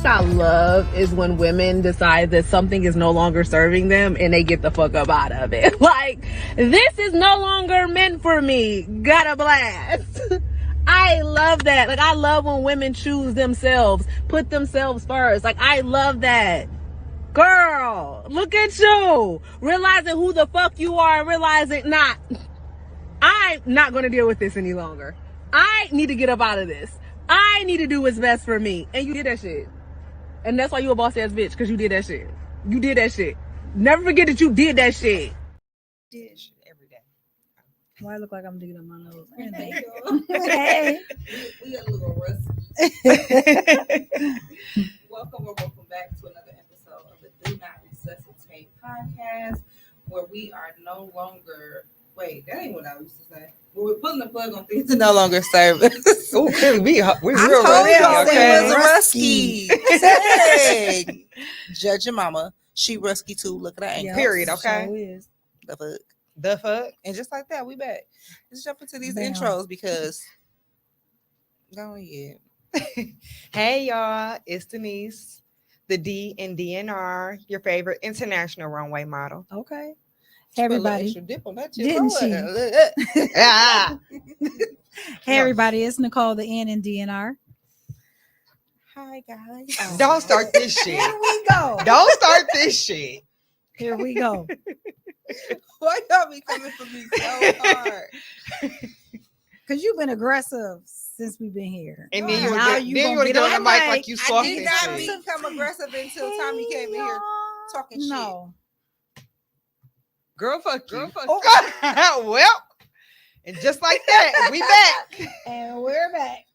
I love is when women decide that something is no longer serving them and they get the fuck up out of it. Like, this is no longer meant for me. Got a blast. I love that. Like, I love when women choose themselves, put themselves first. Like, I love that. Girl, look at you. Realizing who the fuck you are and realizing, I'm not going to deal with this any longer. I need to get up out of this. I need to do what's best for me. And you did that shit. And that's why you a boss ass bitch, because you did that shit. You did that shit. Never forget that you did that shit. Did shit every day. Why I look like I'm digging up my nose? Hey. We a little rusty. Welcome back to another episode of the Do Not Resuscitate podcast, where we are no longer. Wait, that ain't what I used to say. We're pulling the plug on things to no longer serve us. Oh, we real rusty. Hey, judge your mama. She rusky too. Look at that ankle. Period. Okay. So is. The fuck. And just like that, we back. Let's jump into these intros because. Go ahead. Hey y'all, it's Denise, the D in DNR, your favorite international runway model. Okay. Hey everybody. Dip on that Didn't she? Hey everybody, it's Nicole, the N in DNR. Hi guys. Don't start this shit. Here we go. Don't start this shit. Here we go. Why y'all be coming for me so hard? Because you've been aggressive since we've been here. And then you want to get on the mic like you soft. I did not become aggressive until Tommy came in here talking shit. No. Girl, fuck you. Well, and just like that, we back. And we're back.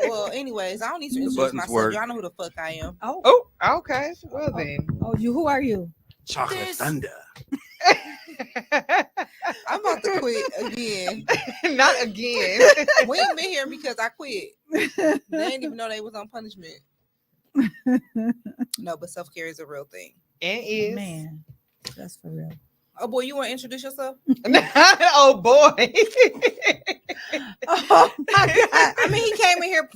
Well, anyways, I don't need to introduce myself. Y'all know who the fuck I am. Oh, okay. Well then. Who are you? Chocolate Thunder. I'm about to quit again. Not again. We ain't been here because I quit. They didn't even know they was on punishment. No, but self-care is a real thing. And is. Man, that's for real. Oh boy, you want to introduce yourself? Oh boy. Oh my God. I mean, he came in here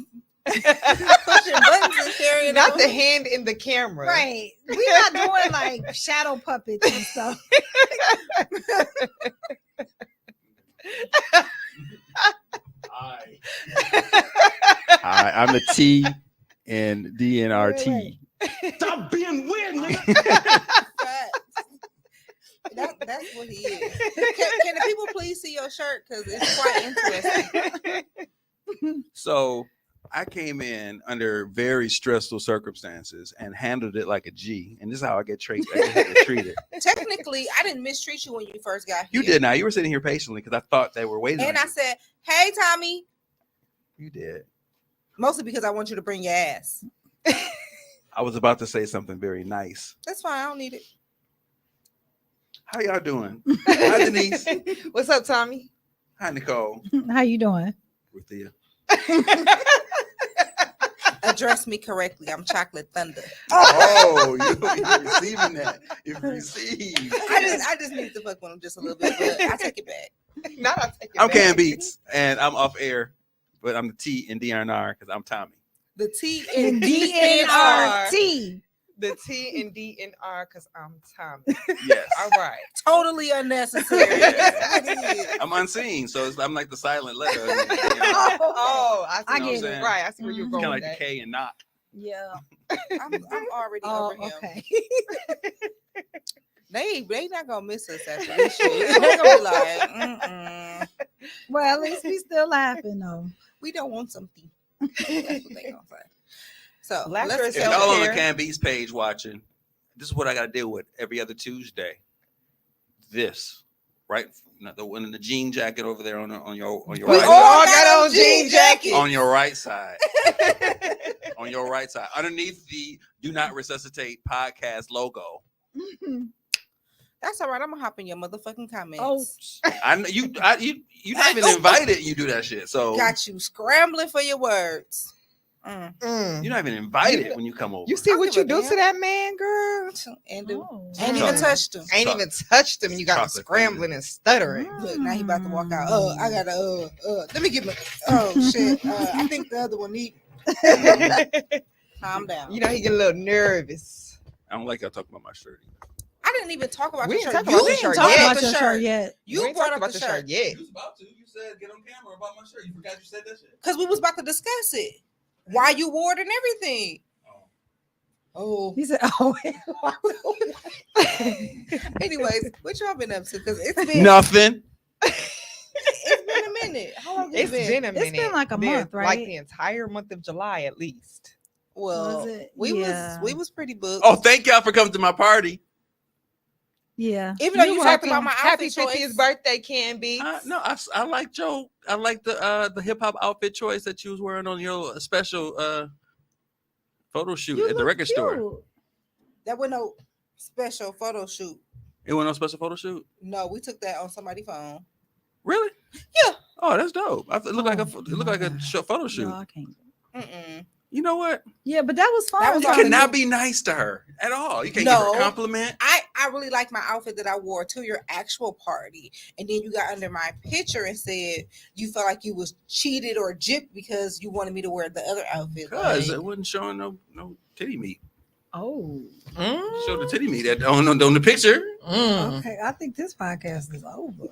pushing buttons and carrying Not on. the hand in the camera. Right. We're not doing like shadow puppets and stuff. Hi, I'm the T in DNRT. Stop being weird, nigga. That's what he is. Can the people please see your shirt? Because it's quite interesting. So I came in under very stressful circumstances and handled it like a G. And this is how I get treated. Technically, I didn't mistreat you when you first got here. You did now. You were sitting here patiently because I thought they were waiting. And I said, hey, Tommy. You did. Mostly because I want you to bring your ass. I was about to say something very nice. That's fine. I don't need it. How y'all doing? Hi, Denise. What's up, Tommy? Hi, Nicole. How you doing? Ruthia. Address me correctly. I'm Chocolate Thunder. Oh, you're receiving that. You're received. I just need to fuck with him just a little bit, but I take it back. Not I'll take it I'm back. Cam Beats, and I'm off air, but I'm the T in DNR because I'm Tommy. The T And and DNR. DNRT. The T and D and R because I'm Tommy. Yes. All right. Totally unnecessary. That's what it is. I'm unseen, so I'm like the silent letter. You know? Oh, I see. I what get you're it. saying. Right. I see where you're Mhm. going. Kind of with like the that. K and not. Yeah. I'm already Oh, over him. okay. They not gonna miss us after this shit. They're gonna be like, mm-mm. Well, at least we still laughing though. We don't want something. That's what they gonna say. So Laughter let's is If y'all on the Self-care. Cam Beats page watching, this is what I got to deal with every other Tuesday. This, right? Not the one in the jean jacket over there on your We right all side. got on jean jackets. On your right side. On your right side. Underneath the Do Not Resuscitate podcast logo. That's all right. I'm gonna hop in your motherfucking comments. Oh, I know you not even invited. You do that shit. So Got you scrambling for your words. Mm. you're not even invited when you come over. You see I'll what give you a do damn. to that man, girl? And do. oh. Ain't even Chocolate. touched him. Ain't even touched him. You got him Chocolate scrambling and stuttering. Look, now he about to walk out. I gotta let me get my shit. I think the other one need calm down. You know, he get a little nervous. I don't like y'all talking about my shirt. I didn't even talk about We the didn't shirt. talk about You the shirt Talk yet. brought about the your shirt shirt. yet. You We ain't brought talked up about the the shirt shirt yet. was about to. You said get on camera about my shirt. You forgot you said that shit. because we was about to discuss it. Why you wore it and everything. Oh. He said, "Oh, Anyways, what y'all been up to? Because it's been Nothing. it's been a minute. How long It's been a It's minute. been like a month, Like right? the entire month of July at least. Well, Was it? we Yeah. was pretty booked. Oh, thank y'all for coming to my party. yeah." Even though you talked Happy, about my happy outfit 50th choice. birthday, Can Be. No, I like Joe. I like the hip hop outfit choice that you was wearing on your special photo shoot You at the look record store. cute. That was no special photo shoot. It wasn't no special photo shoot. No, we took that on somebody's phone. Really? Yeah. Oh, that's dope. It looked like Oh, it looked like a my photo shoot. No, I can't. Mm-mm. You know what? Yeah, but that was fun. That was You all- cannot be nice to her at all. You can't give her No. a compliment. I really like my outfit that I wore to your actual party, and then you got under my picture and said you felt like you was cheated or gypped because you wanted me to wear the other outfit. Because Like, it wasn't showing no titty meat. Oh, Show the titty meat on the picture. okay. I think this podcast is over.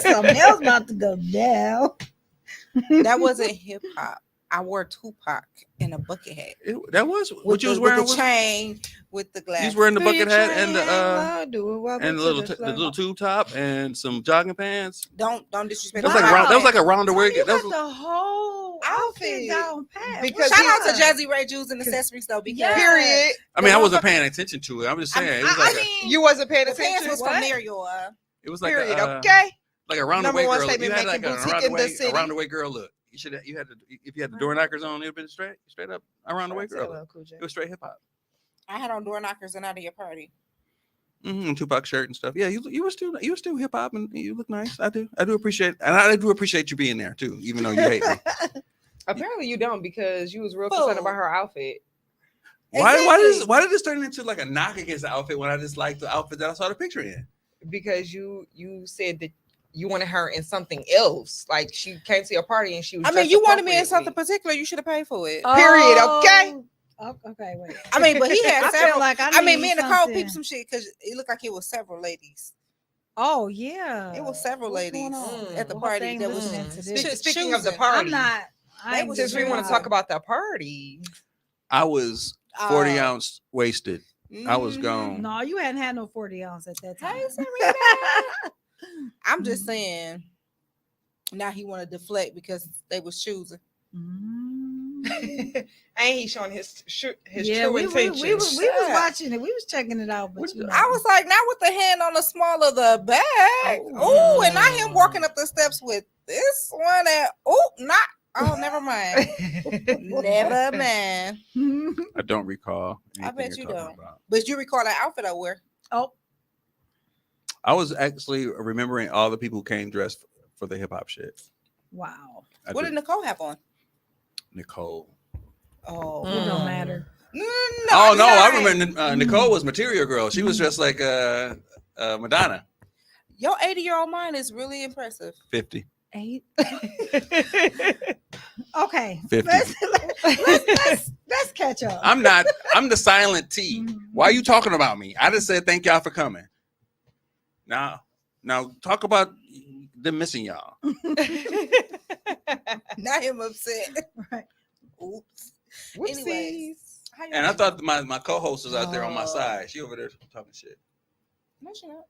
Something else about to go down. that wasn't hip hop. I wore Tupac in a bucket hat. That was With what you was the, wearing. with the chain, with the glass. You was wearing the bucket hat and the and the little tube top and some jogging pants. Don't disrespect. That was my like outfit. that was like a roundabout. You That got was, the whole outfit Outfit. down pat. Because Shout out to Yeah. Jazzy Ray Jews and accessories though, because Yeah. Period. I mean, I the wasn't motherfucker- paying attention to it. I'm just saying it was I like mean, You wasn't paying the pants attention. was from Mario. it was like Period. a, Okay. like a Number roundabout one girl. statement You had like making a boutique in the city. roundabout girl look. You had to if you had the door knockers on, it would have been straight up a roundabout girl. look. It was straight hip hop. I had on door knockers and out of your party. Tupac shirt and stuff. Yeah, you were still hip hop and you look nice. I do appreciate, and I do appreciate you being there too, even though you hate me. Apparently you don't because you was real concerned Fool. about her outfit. Why Exactly. why did this turn into like a knock against the outfit when I just liked the outfit that I saw the picture in? Because you said that you wanted her in something else. Like she came to your party and she was. I mean, dressed you wanted me in something appropriately. particular. You should have paid for it. Period, okay? Okay, wait. I mean, but he had I feel several. like I mean, need me and Nicole something. peeped some shit because it looked like it was several ladies. Oh yeah, It was several What's ladies going on? at the What party thing that was listening to Speak- this? speaking of the choosing. party, I'm not. I ain't since we want to sure. talk about the party, I was 40 ounce wasted. I was Mhm. gone. No, you hadn't had no 40 ounce at that time. Hey, Serena. I'm just saying. Now he want to deflect because they was choosing. Mm. ain't he showing his Yeah, true we intentions? was watching it. We was checking it out, but you know. I was like, not with the hand on the small of the bag. Oh. Ooh, and not him walking up the steps with this one. Oh, never mind. Never mind. I don't recall. I bet anything you you're talking don't. about. But you recall that outfit I wore. Oh, I was actually remembering all the people who came dressed for the hip hop shit. wow. I What did. did Nicole have on? Nicole. Oh, It don't matter. no, Oh no, I sorry. remember Nicole was Material Girl. She was dressed like Madonna. Your 80-year-old mind is really impressive. 50. 8. Okay. 50. Let's catch up. I'm not. I'm the silent T. Why are you talking about me? I just said thank y'all for coming. Now talk about them missing y'all. Not him upset. Right. Oops. Whoopsies. Anyways, how you And I doing? thought my co-host was out there on my Oh. side. She over there talking shit. No, she not.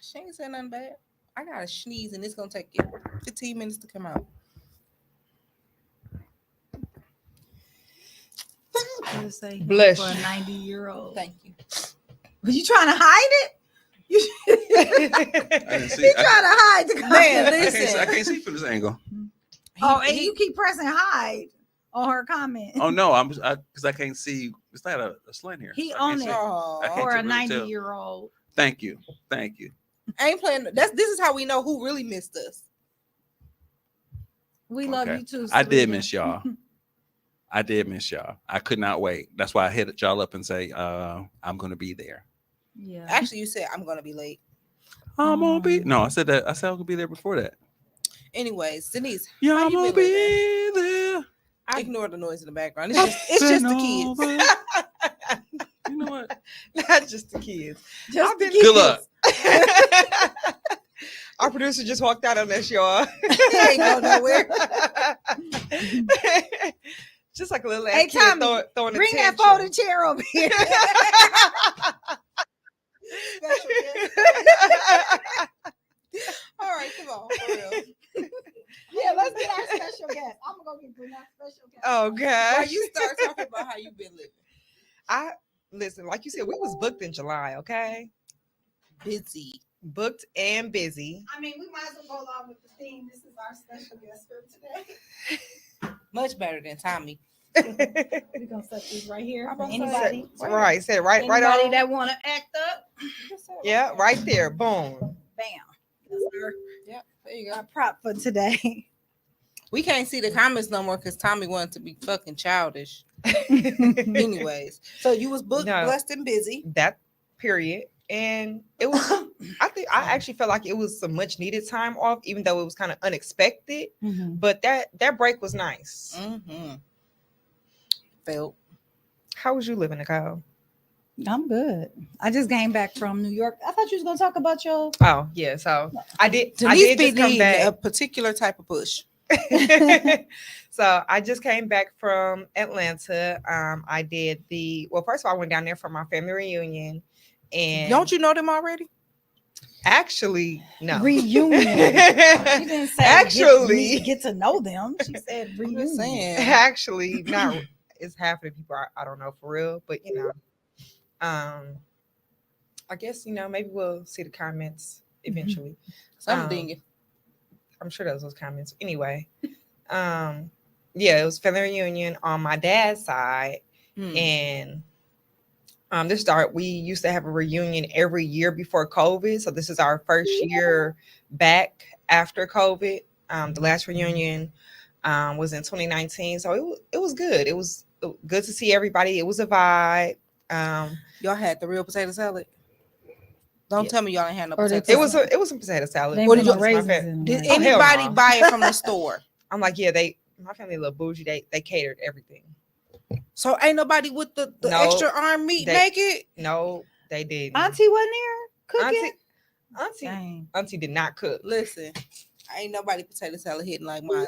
She ain't said nothing bad. I got to sneeze, and it's gonna take it 15 minutes to come out. Let's say Bless for a you. 90-year-old. Thank you. Were you trying to hide it? You I didn't see. he trying to hide the Man, comment. listen. I can't see from this angle. Oh, and you keep pressing hide on her comment. Oh no, because I can't see. It's not a slant here. He I can't on see. it. Oh, I can't For a really tell. 90-year-old. Thank you. I ain't playing. This is how we know who really missed us. We love Okay. you too. I did Serena. miss y'all. I did miss y'all. I could not wait. That's why I hit y'all up and say, I'm gonna be there. Yeah. Actually, you said I'm gonna be late. I'm gonna be. No, I said that. I said I'm gonna be there before that. Anyways, Denise, Yeah, how I'm you gonna been living? be there. I ignore the noise in the background. It's just the kids. You know what? Not just the kids. Just I've been Good luck. Our producer just walked out on us, y'all. He ain't go nowhere. Just like a little Hey, ass kid Tommy, throwing a Bring that tantrum. folded chair over here. All right, come on, for real. Yeah, let's get our special guest. I'm gonna go bring our special guest. Oh Why gosh. you start talking about how you been living? I listen, like you said, we was booked in July, okay? Busy. Booked and busy. I mean, we might as well go along with the theme. This is our special guest for today. Much better than Tommy. We're gonna set these right here. I'm For gonna anybody, set- Right, said right anybody on. that want to act up, Yeah, right there. Boom. bam. That's our, Yep, there you go. our prop for today. We can't see the comments no more because Tommy wanted to be fucking childish. Anyways, so you was booked, No. blessed, and busy. That period. And it was I actually felt like it was some much needed time off, even though it was kind of unexpected. But that break was nice. Mm-hmm. Felt. How was you living, Nicole? I'm good. I just came back from New York. I thought you was gonna talk about your. Oh, yeah. So I did Denise just come needing back. a particular type of push. So I just came back from Atlanta. I did first of all, I went down there for my family reunion. And Don't you know them already? actually, no. Reunion. She didn't say Actually- get to know them. She said I'm reunion. just saying. Actually, not it's half of the people I don't know for real, but I guess maybe we'll see the comments eventually. Something. I'm sure those comments. Anyway, yeah, it was family reunion on my dad's side, and we used to have a reunion every year before COVID, so this is our first year back after COVID. The last reunion was in 2019, so it was good. It was good to see everybody. It was a vibe. Y'all had the real potato salad. Don't Yeah. tell me y'all ain't had no Or they potato It salad. was some potato salad. They What put did no you- raisins my in Did them, right? hell anybody no. buy it from the store? I'm like, yeah, my family a little bougie. They catered everything. So ain't nobody with the No, extra arm meat they- make it? No, they didn't. Auntie wasn't there cooking. Auntie Dang. did not cook. Listen, ain't nobody potato salad hitting like mine.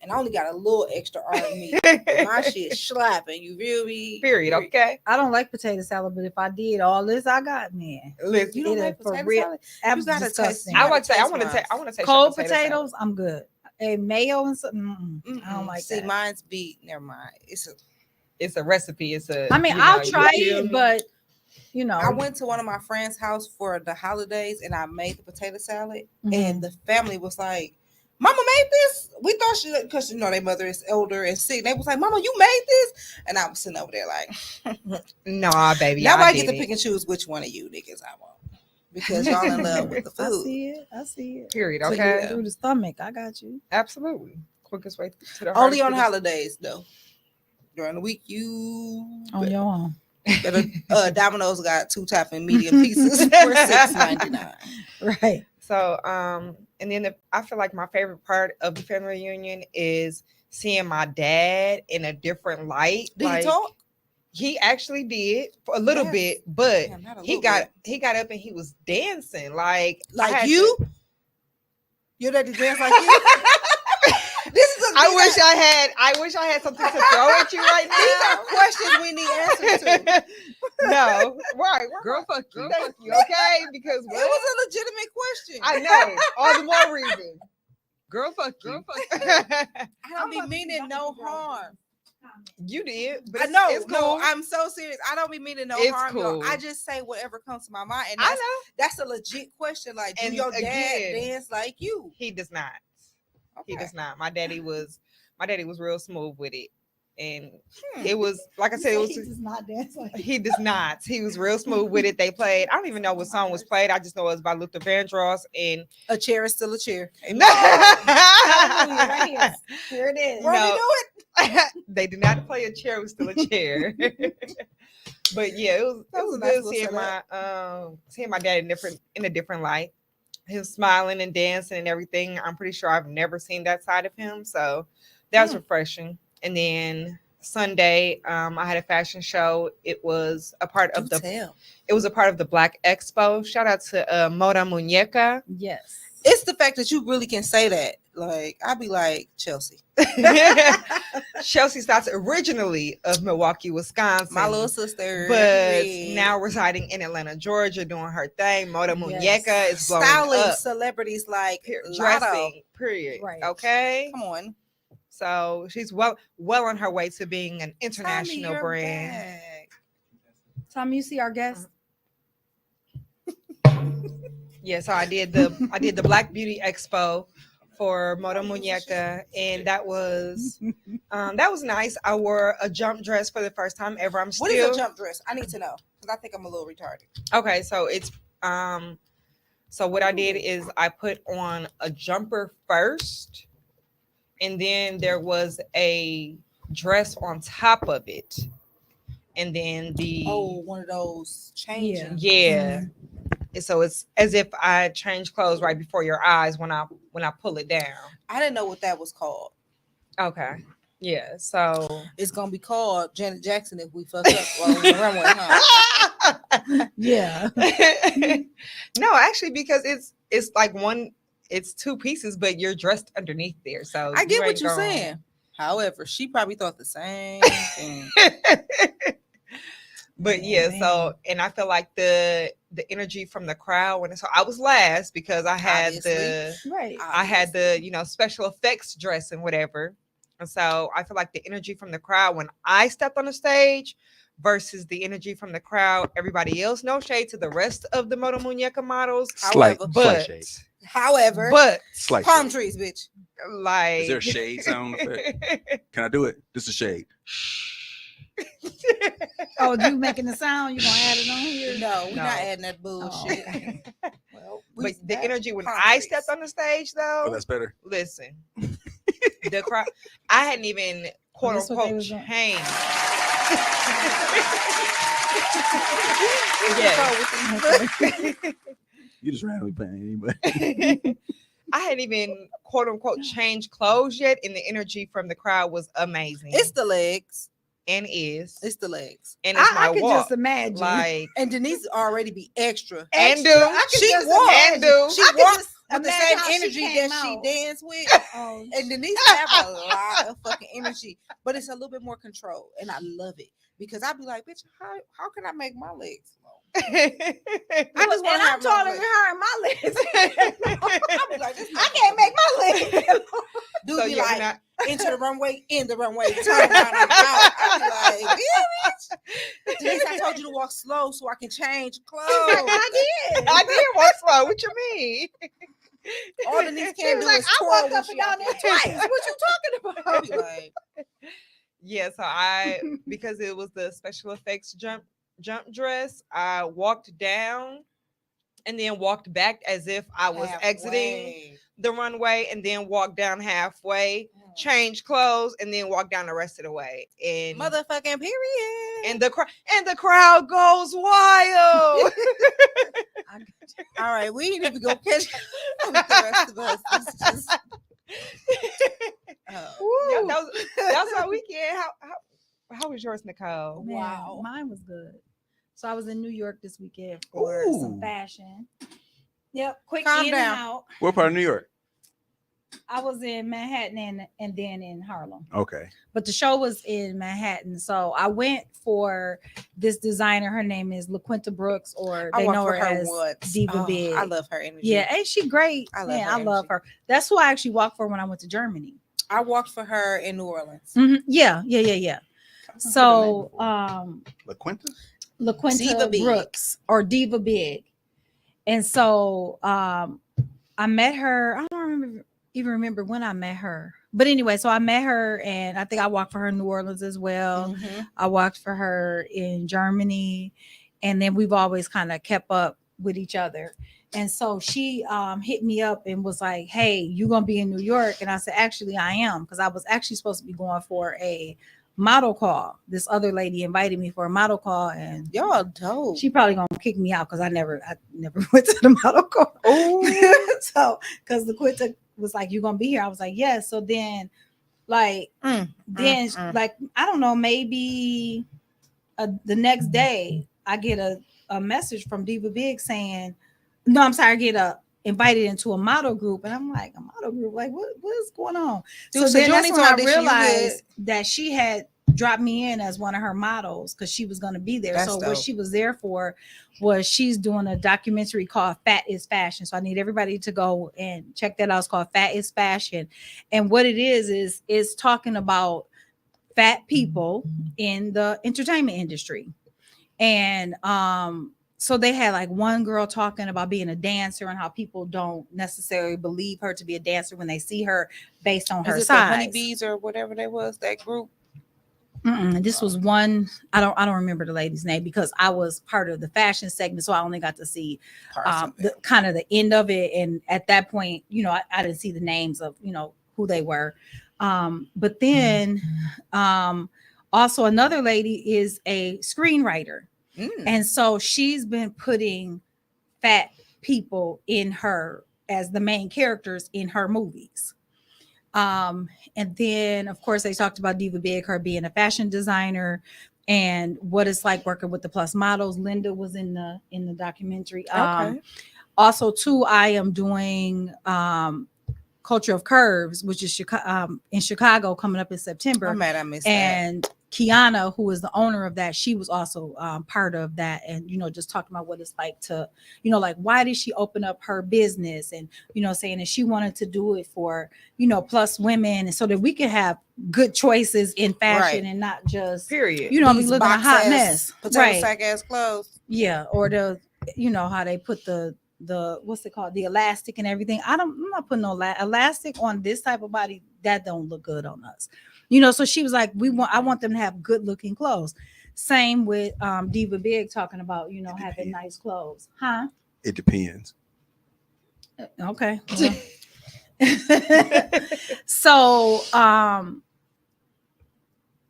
And I only got a little extra arm meat. My shit slapping. You feel me? Period. Okay. I don't like potato salad, but if I did all this, I got man. Listen, You don't It like is for potato real. salad? I'm You gotta disgusting. taste- I want to say. I taste want to mine. take. I want to taste Cold your potato potatoes, I'm good. And mayo and something. I don't like See, that. mine's beat. Never mind. It's a recipe. It's a. I mean, I'll try it, but I went to one of my friend's house for the holidays and I made the potato salad, Mhm. and the family was like, "Mama made this." We thought she, because their mother is older and sick. They was like, "Mama, you made this," and I was sitting over there like, Nah, baby. "Now I get to did pick and choose which one of you niggas I want because y'all in love with the I food." see it. I see it. Period. Took it Okay. through the stomach. I got you. Absolutely. Quickest way to the Only heart on is holidays though. During the week, you On your own. better. Domino's got 2 top and medium pieces for $6.99. Right. So, and then I feel like my favorite part of the family reunion is seeing my dad in a different light. Did like, he talk? He actually did for a little Yes. bit, but Damn, not a he little got bit. he got up and he was dancing like I Like had you? to- Your daddy dance like you? This is I wish I had something to throw at you right These are now. questions we need answers to. No, right, Girl, fuck you. Thank you, okay? Because It was a legitimate question. I know all the more reason. Girl, fuck you. I don't be meaning no harm. You did, but I know, it's cool. no, I'm so serious. I don't be meaning no It's harm, y'all. cool. I just say whatever comes to my mind, and I that's, know that's a legit question. Like, do And your dad again, dance like you? he does not. He Okay. does not. My daddy was real smooth with it, and Hmm. it was like I said, it was. He does not dance like He does not. He was real smooth with it. They played. I don't even know what song was played. I just know it was by Luther Vandross and. A chair is still a chair. Hallelujah, right here. Here it is. No. Won't we do it? They did not play a chair. It was still a chair. But yeah, it was That was a good nice little seeing my dad in a different light. Him smiling and dancing and everything. I'm pretty sure I've never seen that side of him. So that was refreshing. And then Sunday, I had a fashion show. It was a part of the Black Expo. Shout out to Moda Muñeca. Yes. It's the fact that you really can say that. Like, I'd be like, Chelsea. Chelsea Stotts, originally of Milwaukee, Wisconsin. My little sister. But yeah. now residing in Atlanta, Georgia, doing her thing. Moda Yes. Muñeca is blowing styling up. celebrities like Dressing, Lotto. period. Right. Okay. Come on. So she's well on her way to being an international Tell me your brand. bag. Tommy, you see our guest? Yeah, so I did the Black Beauty Expo for Moda Muñeca, and that was nice. I wore a jump dress for the first time ever. What is a jump dress? I need to know because I think I'm a little retarded. Okay, so it's so what I did is I put on a jumper first, and then there was a dress on top of it, and then One of those changing. yeah. And so it's as if I change clothes right before your eyes when I pull it down. I didn't know what that was called. Okay. Yeah. So It's gonna be called Janet Jackson if we fuck up while on the runway, huh? Yeah. no, actually, because it's like it's 2 pieces, but you're dressed underneath there. So I get what ain't you're going- saying. However, she probably thought the same thing. But yeah, so and I feel like the energy from the crowd when I was last because I had Right. I had the special effects dress and whatever. And so I feel like the energy from the crowd when I stepped on the stage versus the energy from the crowd, everybody else, no shade to the rest of the Moda Muñeca models. Slight But shade. However, Slight palm shade. trees, bitch. like Is there a shade sound effect? Can I do it? This is shade. Oh, you making the sound? You gonna add it on here? No, we're No. not adding that Oh, bullshit. okay. Well, But the energy when palm I trees. stepped on the stage Oh, though, that's better. listen, the crowd, I hadn't even quote This what they unquote was doing? changed. Yeah. You just randomly playing anyway. I hadn't even quote unquote changed clothes yet, and the energy from the crowd was amazing. It's the legs. and is It's the legs. and it's my I can walk. just imagine. Like And Denise already be extra. and do I can She just walk imagine. and do. She I can walks just with the imagine same how she energy came that she out. dance with. Oh, And Denise have a lot of fucking energy, but it's a little bit more control, and I love it because I'd be like, "Bitch, how can I make my legs long?" I just want and to I'm have taller long than legs. her and my legs. I'd be like, this I can't make my legs. Dude So be you're like, not- into the runway, in the runway, turn around, I'm out. I'd be like, yeah, bitch. Denise, I told you to walk slow so I can change clothes. I did. I did walk slow. What you mean? All Denise She can was do like, is I twirl walked when up she and down out there there. twice. What you talking I'd be about? like, Yeah, so I because it was the special effects jump dress, I walked down and then walked back as if I was exiting halfway. the runway and then walked down halfway, change clothes, and then walk down the rest of the way. And Motherfucking period. and the crowd goes wild. All right, we need to go catch up with the rest of us. It's just, Yeah, that was our weekend. How was yours, Nicole? Man, Wow. mine was good. So I was in New York this weekend for some Ooh. fashion. Yep, quick Calm in down. and out. What part of New York? I was in Manhattan and then in Harlem. Okay. But the show was in Manhattan. So I went for this designer. Her name is LaQuinta Brooks, or I they walked know her for her as once. Diva Oh, Big. I love her energy. Yeah, ain't she great? I love Man, her I love energy. her. That's who I actually walked for when I went to Germany. I walked for her in New Orleans. Yeah. So LaQuinta? LaQuinta Diva Big. Brooks or Diva Big. And so I met her. I don't even remember when I met her. But anyway, so I met her and I think I walked for her in New Orleans as well. Mhm. I walked for her in Germany. And then we've always kind of kept up with each other. And so she hit me up and was like, hey, you going to be in New York? And I said, actually, I am. Because I was actually supposed to be going for a model call. This other lady invited me for a model call. And Y'all dope. she probably going to kick me out because I never went to the model call. So, because the Quinta was like, you going to be here? I was like, yes. So then, like, I don't know, maybe the next day, I get a message from Diva Big saying, no, I'm sorry, I get invited into a model group. And I'm like, a model group? Like, what's going on? Dude, so so then you that's need when to I audition, you realized that she had dropped me in as one of her models because she was going to be there. That's so what dope. she was there for was she's doing a documentary called Fat is Fashion. So I need everybody to go and check that out. It's called Fat is Fashion. And what it is it's talking about fat people in the entertainment industry. And so they had like one girl talking about being a dancer and how people don't necessarily believe her to be a dancer when they see her based on her Is it size. the honeybees or whatever they was, that group? This was one. I don't remember the lady's name because I was part of the fashion segment, so I only got to see the kind of the end of it. And at that point, I didn't see the names of who they were. But then also another lady is a screenwriter. And so she's been putting fat people in her as the main characters in her movies. And then of course they talked about Diva Big, her being a fashion designer and what it's like working with the plus models. Linda was in the documentary. Also too, I am doing Culture of Curves, which is in Chicago coming up in September. I'm mad I missed that. And Kiana, who is the owner of that, she was also part of that. And, just talking about what it's like to, like, why did she open up her business? And, saying that she wanted to do it for, plus women. And so that we can have good choices in fashion and not just, Period. be looking a hot mess. Potato sack ass clothes. Yeah. Or how they put the what's it called, the elastic and everything. I'm not putting no elastic on this type of body that don't look good on us, so she was like, I want them to have good looking clothes. Same with Diva Big talking about having nice clothes. It depends. Okay. So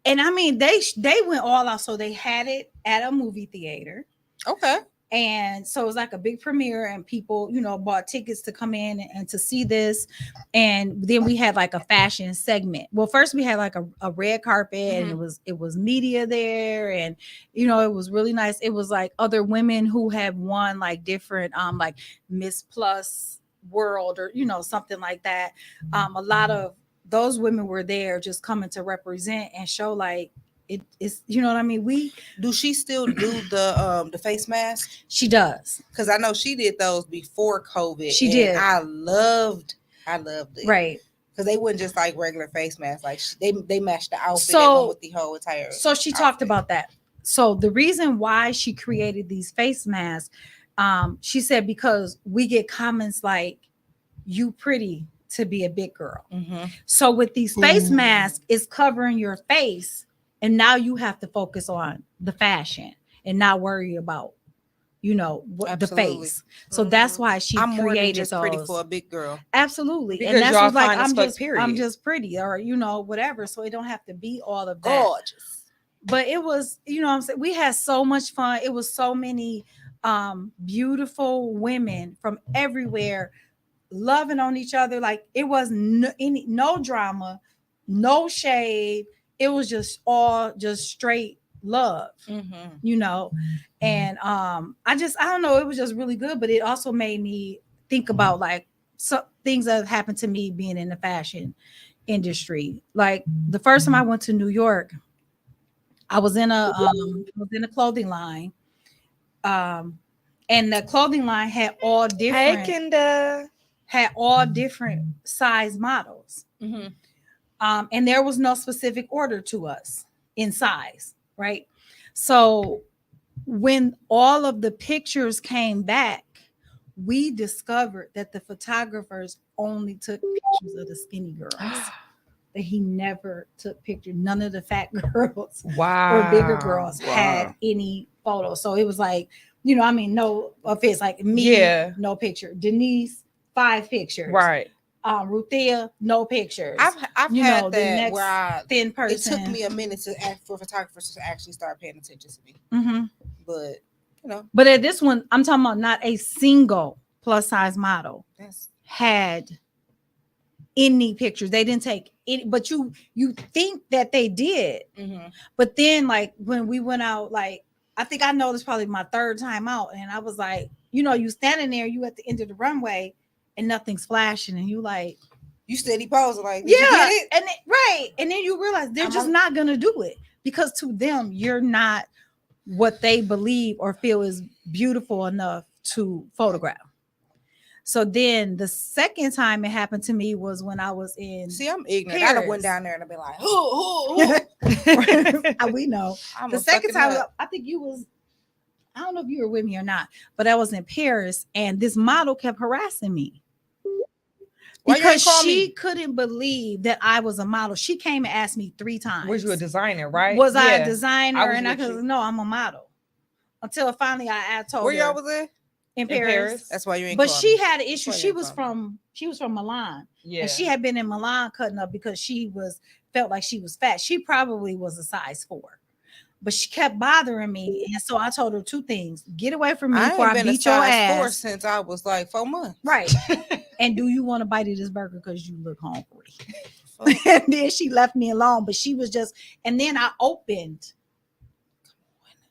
and I mean they went all out, so they had it at a movie theater. Okay. And so it was like a big premiere and people, bought tickets to come in and to see this. And then we had like a fashion segment. Well, first we had like a red carpet and it was media there. And, it was really nice. It was like other women who had won like different, like Miss Plus World or, something like that. A lot of those women were there just coming to represent and show like, it's what I mean. Do she still do the face mask? She does, because I know she did those before COVID. She did. I loved it, right? Because they wouldn't just like regular face masks. Like they matched the outfit with the whole entire. So she talked about that. So the reason why she created these face masks, she said because we get comments like, "You pretty to be a big girl." So with these face masks, it's covering your face. And now you have to focus on the fashion and not worry about, you know, the Absolutely. face. So that's why she I'm more than created just those. pretty for a big girl. Absolutely. Because And that's y'all what's like, fine as I'm fuck, just, I'm period. just pretty, or, you know, whatever. So it don't have to be all of that. Gorgeous. But it was, you know what I'm saying? We had so much fun. It was so many beautiful women from everywhere loving on each other. Like it was no drama, no shade. It was just all just straight love, you know. And I don't know, it was just really good. But it also made me think about like some things that have happened to me being in the fashion industry. Like the first time I went to New York, I was in a clothing line, and the clothing line had all Hey, different size models. And there was no specific order to us in size, right? So when all of the pictures came back, we discovered that the photographers only took pictures of the skinny girls. That he never took pictures. None of the fat girls or bigger girls had any photos. So it was like, you know, I mean, no offense, like me, no picture. Denise, 5 pictures. Right. Ruthia, no pictures. I've you had know, that the next where thin it person. took me a minute for photographers to actually start paying attention to me. But you know, but at this one, I'm talking about not a single plus size model had any pictures. They didn't take any, but you think that they did. But then like when we went out, like I think I noticed probably my 3rd time out, and I was like, you know, you standing there, you at the end of the runway and nothing's flashing, and you like, you steady posing like, yeah, you get it? and right, and then you realize they're just not gonna do it because to them you're not what they believe or feel is beautiful enough to photograph. So then the second time it happened to me was when I was in. See, I'm ignorant. I done went down there and I've been like, who? We know. I'm The second time, I think you was, I don't know if you were with me or not, but I was in Paris and this model kept harassing me. Because she couldn't believe that I was a model. She came and asked me 3 times. Was you a designer, right? Was I a designer? I said, no, I'm a model. Until finally I told where her. y'all was at? In Paris. That's why you ain't. But she had an issue. She was from Milan. Yeah. And she had been in Milan cutting up because she felt like she was fat. She probably was a size 4. But she kept bothering me. And so I told her 2 things. Get away from me before I beat your ass. 4 since I was like 4 months. Right. And do you want to bite of this burger because you look hungry? And then she left me alone. But she was just, and then I opened.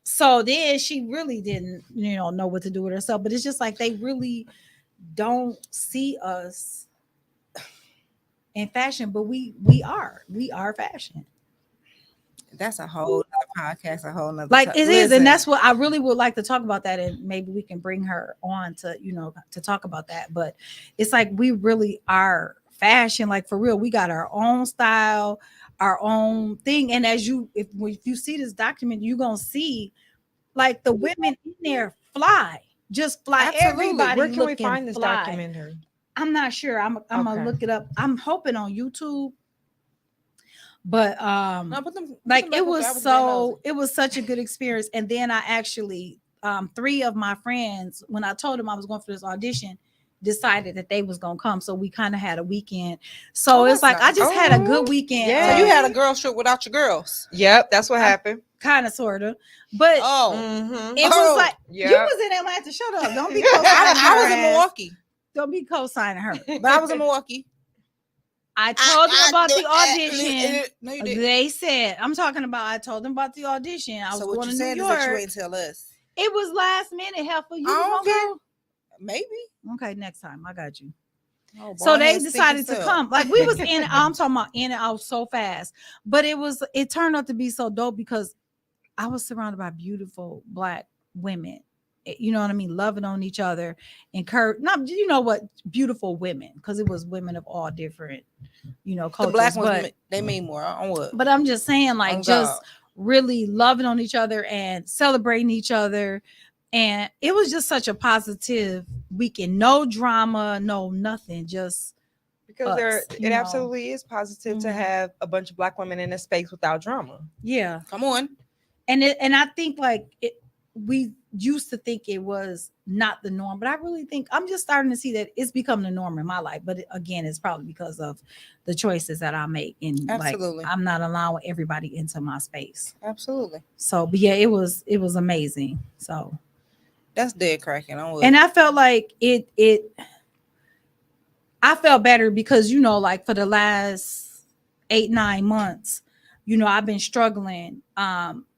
So then she really didn't, you know what to do with herself. But it's just like they really don't see us in fashion, but we are fashion. That's a whole other podcast, a whole nother like it is, and that's what I really would like to talk about that, and maybe we can bring her on to to talk about that. But it's like we really are fashion, like for real. We got our own style, our own thing, and as if you see this document, you're gonna see like the women in there just fly. Absolutely. Everybody. Where can we find this documentary? I'm not sure. I'm gonna look it up. I'm hoping on YouTube. But it was such a good experience. And then I actually 3 of my friends, when I told them I was going for this audition, decided that they was gonna come. So we kind of had a weekend. So it's like nice. I just had a good weekend. Yeah. So you had a girls trip without your girls. Yep, that's what happened. Kind of, sort of. But it was like you was in Atlanta. Shut up. Don't be I was in Milwaukee. Don't be co-signing her. But I was in Milwaukee. I told them about the audition. No, you didn't. They said, I'm talking about, I told them about the audition. I was going to New York. Is that you ain't tell us. It was last minute. Hell, for you. Go? Maybe. Okay, next time. I got you. Oh, so they decided to come. Like we was in, I'm talking about in and out so fast. But it turned out to be so dope because I was surrounded by beautiful Black women. You know what I mean? Loving on each other, beautiful women, because it was women of all different, cultures. The Black ones, they mean more on what? But I'm just saying, like, just really loving on each other and celebrating each other. And it was just such a positive weekend. No drama, no nothing, just because it absolutely is positive to have a bunch of Black women in a space without drama. Yeah. Come on. And I think like we used to think it was not the norm, but I really think I'm just starting to see that it's become the norm in my life. But again, it's probably because of the choices that I make, and Absolutely. like I'm not allowing everybody into my space. Absolutely. So, but yeah, it was amazing. So That's dead cracking. and I felt like I felt better because, you know, like for the last 8-9 months, you know, I've been struggling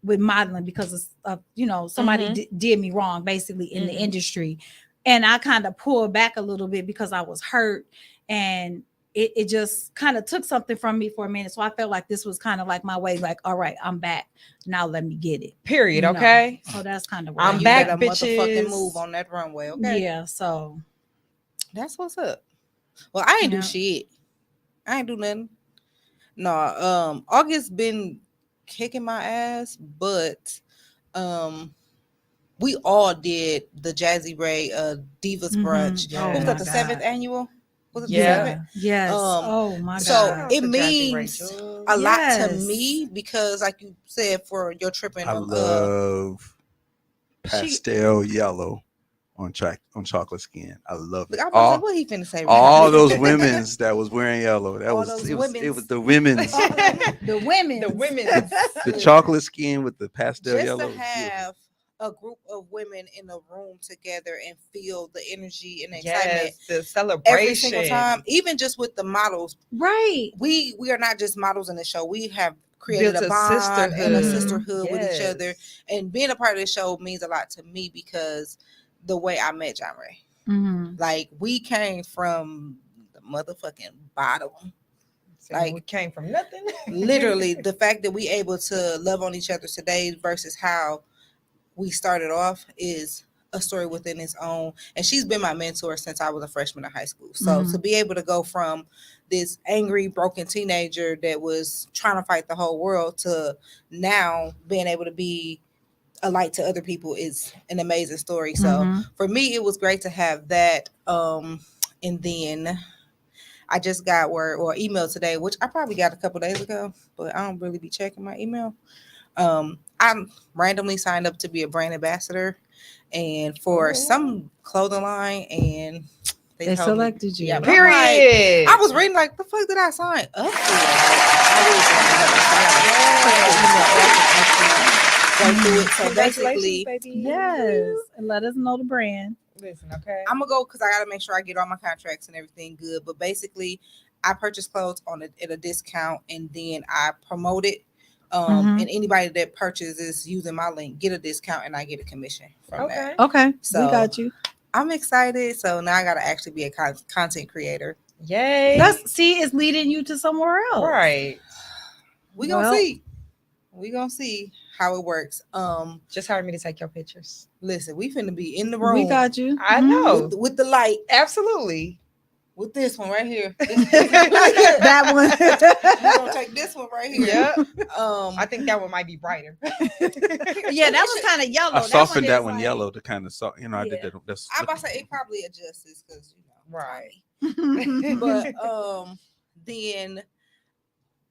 with modeling because of you know, somebody did me wrong basically in the industry. And I kind of pulled back a little bit because I was hurt, and it just kind of took something from me for a minute. So I felt like this was kind of like my way, like, all right, I'm back. Now let me get it. Period. You know? Okay. So that's kind of I'm you back, better bitches. motherfucking move on that runway. Okay. Yeah. So That's what's up. Well, I ain't Yeah. do shit. I ain't do nothing. No, August been kicking my ass, but we all did the Jazzy Ray Divas brunch. Oh What was my that, the 7th annual? Was it the Yeah. 7th? Yes. Um, Oh my so God. it means a lot to Yes. me because, like you said, for your trip in I love pastel yellow on chocolate skin. I love it. I was like, what he finna say? All those women's that was wearing yellow. That All was those it was women's. the women's. The women. The women. The chocolate skin with the pastel Just yellow. to was beautiful. have a group of women in a room together and feel the energy and the excitement Yes, the celebration. every single time, even just with the models. Right. We are not just models in the show. We have created Built a a bond and a sisterhood. sisterhood with each other. Yes. And being a part of the show means a lot to me because the way I met John Ray. Mm-hmm. Like, we came from the motherfucking bottom. So Like, we came from nothing. Literally, the fact that we able to love on each other today versus how we started off is a story within its own. And she's been my mentor since I was a freshman in high school. So to be able to go from this angry, broken teenager that was trying to fight the whole world to now being able to be a light to other people is an amazing story. So for me, it was great to have that. And then I just got word or email today, which I probably got a couple days ago, but I don't really be checking my email. I'm randomly signed up to be a brand ambassador and for some clothing line, and They told me- selected you. Yeah, but I'm Period. like, I was reading like, the fuck did I sign up for? Go through it. So basically, baby. Yes. And let us know the brand. Listen, okay. I'm gonna go because I gotta make sure I get all my contracts and everything good. But basically, I purchase clothes at a discount, and then I promote it. And anybody that purchases using my link get a discount, and I get a commission from that. Okay. So we got you. I'm excited. So now I gotta actually be a content creator. Yay. Let's see, it's leading you to somewhere else. right. We gonna Well- see. We gonna see how it works. Just hired me to take your pictures. Listen, we finna be in the room. We got you. I Mhm. know. with the light. Absolutely. With this one right here. That one. We're gonna take this one right here. Yeah. Um, I think that one might be brighter. Yeah, that was kind of yellow. I softened that is one like- yellow to kind of I did Yeah. that. That's I'm about to say it probably adjusts because Right. But then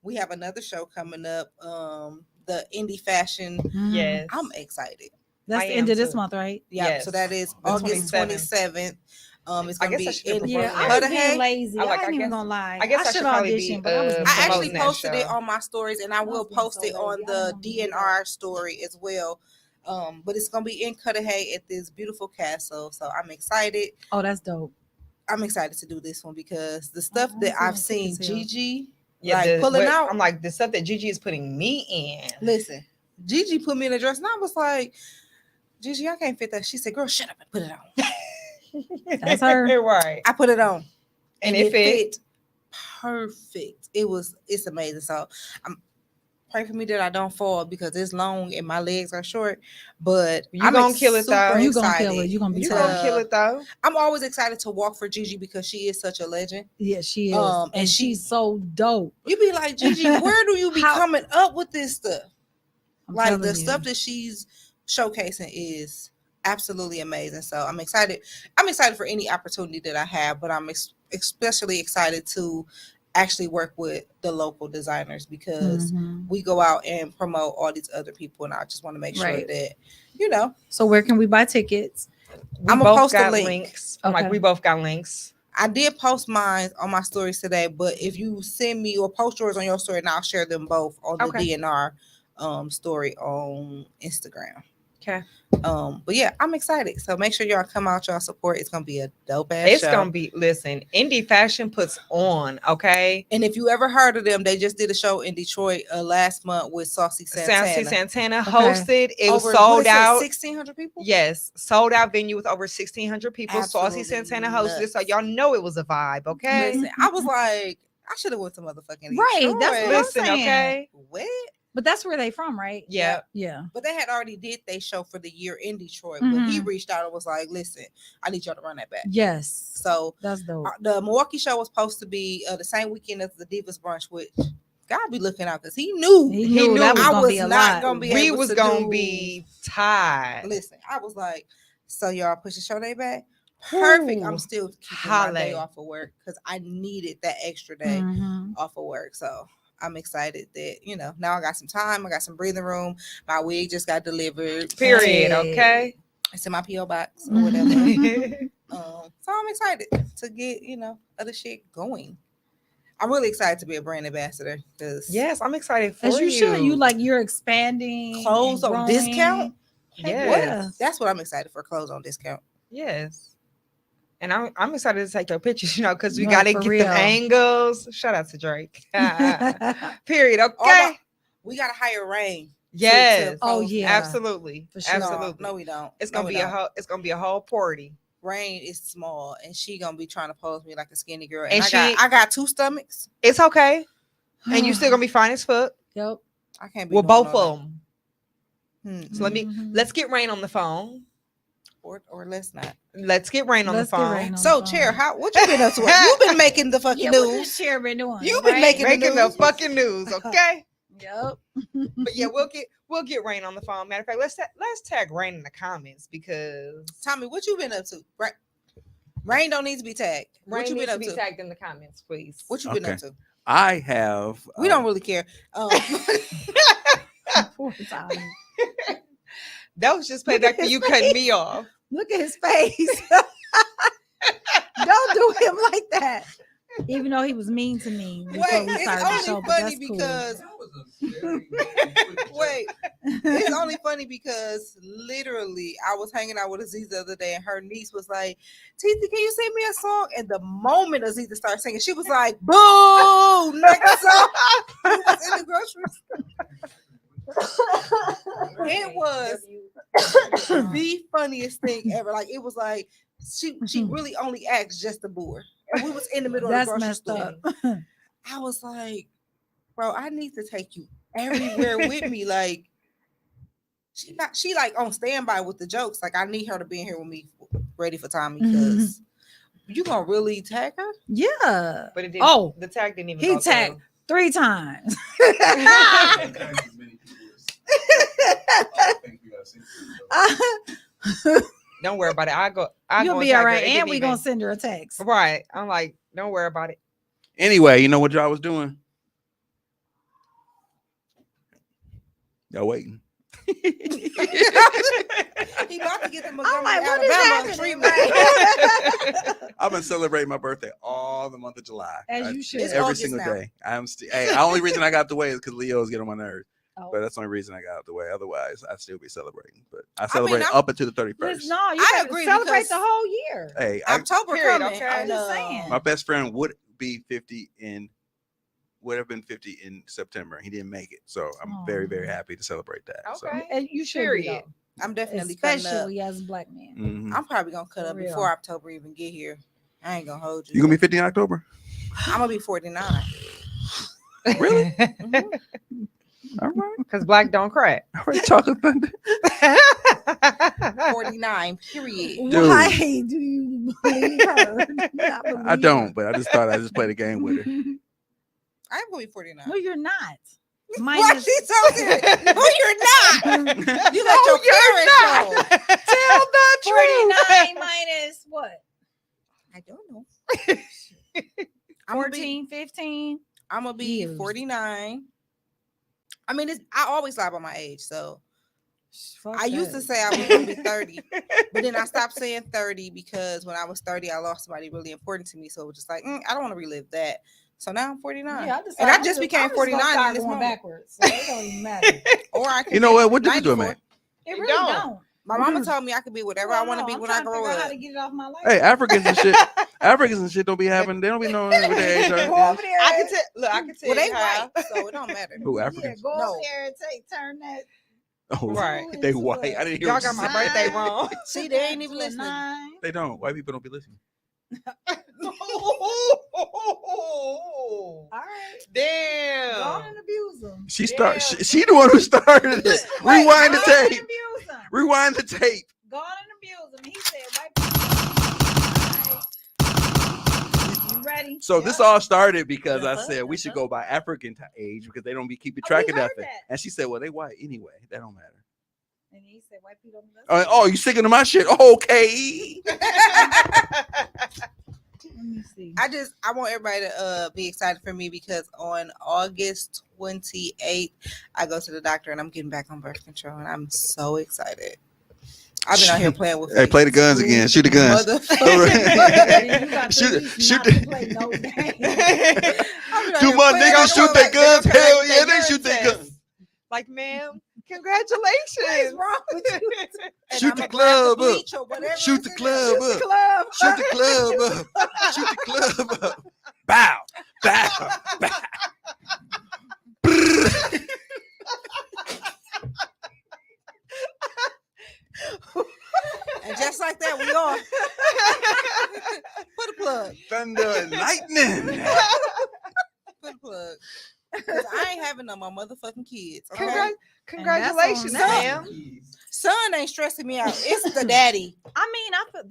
we have another show coming up. The indie fashion. Mhm. Yes. I'm excited. That's I the end am of this too. month, right? Yeah, Yes. so that is The August 27th. It's I gonna guess I be should have in Yeah, promoted I that. was being Cudahy. lazy. I like- I ain't I even guess- gonna lie. I guess I should should probably audition, be, but I was I promoting actually that posted it show. on my stories, and I will being post so it on lazy. I the don't know how to do DNR story as well. But it's gonna be in Cudahy at this beautiful castle. So I'm excited. Oh, that's dope. I'm excited to do this one because the stuff I'm that feeling I've sick seen as hell. Gigi Yeah, like pulling out. I'm like, the stuff that Gigi is putting me in. Listen, Gigi put me in a dress, and I was like, Gigi, I can't fit that. She said, girl, shut up and put it on. That's her. Right. I put it on, And it fit. perfect. It's amazing. So I'm pray for me that I don't fall because it's long and my legs are short. But You gonna kill it, though. super You gonna excited kill it. You gonna be You to- gonna kill it though. I'm always excited to walk for Gigi because she is such a legend. Yeah, she is. And and she- she's so dope. You be like, Gigi, where do you be How- coming up with this stuff? I'm Like telling the you. stuff that she's showcasing is absolutely amazing. So I'm excited. I'm excited for any opportunity that I have, but I'm especially excited to actually work with the local designers because Mhm. we go out and promote all these other people, and I just want to make sure Right. that, you know, So where can we buy tickets? We I'ma both post a got link. links. I'm Okay. like, we both got links. I did post mine on my stories today, but if you send me or post yours on your story, and I'll share them both on the Okay. DNR story on Instagram. Okay. But yeah, I'm excited. So make sure y'all come out, y'all support. It's gonna be a dope ass It's show. gonna be, listen, indie fashion puts on, okay? And if you ever heard of them, they just did a show in Detroit last month with Saucy Santana. Sassy Santana Okay. hosted. It was Over, sold out. 1,600 people. Yes, sold out venue with over 1,600 people. Saucy Absolutely Santana hosted, nuts. so y'all know it was a vibe, okay? Listen, I was like, I should have went to motherfucking Right, Detroit. that's what I'm Listen, saying. okay? What? But that's where they from, right? Yeah. Yeah. But they had already did their show for the year in Detroit. But he Mhm. reached out and was like, listen, I need y'all to run that back. Yes. So That's dope. the Milwaukee show was supposed to be the same weekend as the Divas Brunch, which God be looking out because he knew He knew knew that was I gonna was be a not lot. gonna be We able was to gonna do- be tied. Listen, I was like, so y'all push the show day back. Perfect. Ooh, I'm still keeping my day Holly. off of work because I needed that extra day Mhm. off of work. So I'm excited that, you know, now I got some time. I got some breathing room. My wig just got delivered. Period, Hey. okay? It's in my PO box or whatever. Mhm. So I'm excited to get, you know, other shit going. I'm really excited to be a brand ambassador because Yes, I'm excited for As you you. should. You like you're expanding. clothes and on growing. discount. Yes. That's what I'm excited for. Clothes on discount. Yes. And I'm excited to take your pictures, you know, because we No, got to for get real. them angles. Shout out to Drake. Period. All Okay. we gotta hire Rain. Yes. Oh, post. yeah. Absolutely. For sure. Absolutely. No, we don't. It's No, gonna we be a don't. whole. It's gonna be a whole party. Rain is small, and she gonna be trying to pose me like a skinny girl. And, And I got two stomachs. It's okay, and you still gonna be fine as fuck. Yep. I can't be With doing both all of them. that. So Mhm. let's get Rain on the phone. Or let's not. Let's get Rain on Let's the get phone. Rain on So, the Chair, phone. what you been up to? You've been making the fucking Yeah, what news. this chair been doing? You've been right? making the news. fucking news, okay? Yep. But yeah, we'll get Rain on the phone. Matter of fact, let's tag Rain in the comments because Tommy, what you been up to? Rain don't need to be tagged. Rain What you needs been to up be to? tagged in the comments, please. What you been Okay. up to? I have. We don't really care. Poor Tommy. That was just payback for you cutting me off. Look at his face. Don't do him like that. Even though he was mean to me before Wait, we it's started the show, only but funny that's cool. because wait, it's only funny because literally I was hanging out with Aziza the other day and her niece was like, Titi, can you sing me a song? And the moment Aziza started singing, she was like, boo, next song. It was in the grocery store. It was the funniest thing ever. Like it was like she really only asked just to boo her. And we was in the middle That's of the grocery messed store. up. I was like, bro, I need to take you everywhere with me. Like, she like on standby with the jokes. Like, I need her to be in here with me, ready for Tommy, because you gonna really tag her? Yeah. But it didn't. Oh, The tag didn't even. he go tagged through. 3 times. Don't worry about it. You'll go be all tag her. right. It And didn't we even- gonna send her a text. Right. I'm like, don't worry about it. Anyway, you know what y'all was doing? Y'all waiting. He about to get the I'm Montgomery, like, what is Alabama happening? treatment. Right? I've been celebrating my birthday all the month of July. As you should. It's Every August single now. day. I'm still. Hey, the only reason I got out the way is because Leo's getting on my nerves. Oh. But that's the only reason I got out the way. Otherwise, I'd still be celebrating. But I mean, celebrate I'm- up until the 31st. Listen, no, you I gotta agree celebrate because- the whole year. Hey, October Period, coming. okay. I'm Just saying. my best friend would be 50 would have been 50 in September. He didn't make it. So I'm very, very Aw. happy to celebrate that. So, Okay. And you should be, Period. though. I'm definitely cutting up. Especially as a black man. mhm. I'm probably gonna cut For up real. before October even get here. I ain't gonna hold you. You gonna be 50 in October? I'm gonna be 49. Really? Mhm. All right. Because black don't crack. All right, Chocolate Thunder. 49, period. Dude. Why do you believe her? Do not I believe don't, her. but I just thought I'd just play the game with her. I'm gonna be 49. No, you're not. Why Minus, she so serious? No, you're not. You let your parents know. Tell the truth. 49 minus what? I don't know. I'm gonna 14, 15. I'm gonna be Years. 49. I mean, I always lie about my age, so Fuck I used that. to say I was gonna be 30, but then I stopped saying 30 because when I was 30, I lost somebody really important to me. So it was just like, I don't want to relive that. So now I'm 49. Yeah, and I just became 49 in this moment. backwards. So it don't even matter. Or I can You know be what? What difference do it 94. make? It really don't. don't. My mama told me I could be whatever I want to be I'm when I trying to grow figure out up. how to get it off my life. Hey, Africans and shit. Africans and shit don't be having. They don't be knowing what their age Go are. over there. I can tell. Look, I can tell Well, they you how. white, so it don't matter. Who Yeah, Africans? go No. over there and turn that. Oh, Right. They into white. a- I didn't hear Y'all what you got my said. birthday wrong. See, they ain't even to a listening. 9. They don't. White people don't be listening. All right. Damn. Go on and abuse them. She Damn. She the one who started it. Wait, Rewind the Go on and tape. abuse them. Rewind the tape. Go on and abuse them. He said, white people. All right. You ready? So this all started because I Yes, said we yes, should sir. go by African age because they don't be keeping Oh, track we of heard nothing. that. And she said, "Well, they white anyway. That don't matter." And he said, white people don't listen. Oh, you sticking to my shit? Okay. Let me see. I want everybody to be excited for me because on August 28th, I go to the doctor and I'm getting back on birth control and I'm so excited. I've been out here playing with. Hey, play the guns again. Shoot the guns. You got to Shoot- at least shoot not the- to play no game. Do my niggas shoot their guns? They're gonna Hell take yeah, they urine shoot their test. guns. Like, ma'am, What is congratulations. wrong with you? And Shoot I'ma the grab club up. bleach or whatever Shoot is the in club there. up. Club. Shoot the club up. Shoot the club up. Bow. Bow. Bow. And just like that, we on. Put a plug. Thunder and lightning. Put a plug. Because I ain't having no more motherfucking kids. Okay? Congratulations, And that's on ma'am. Son ain't stressing me out. It's the daddy. I mean, I feel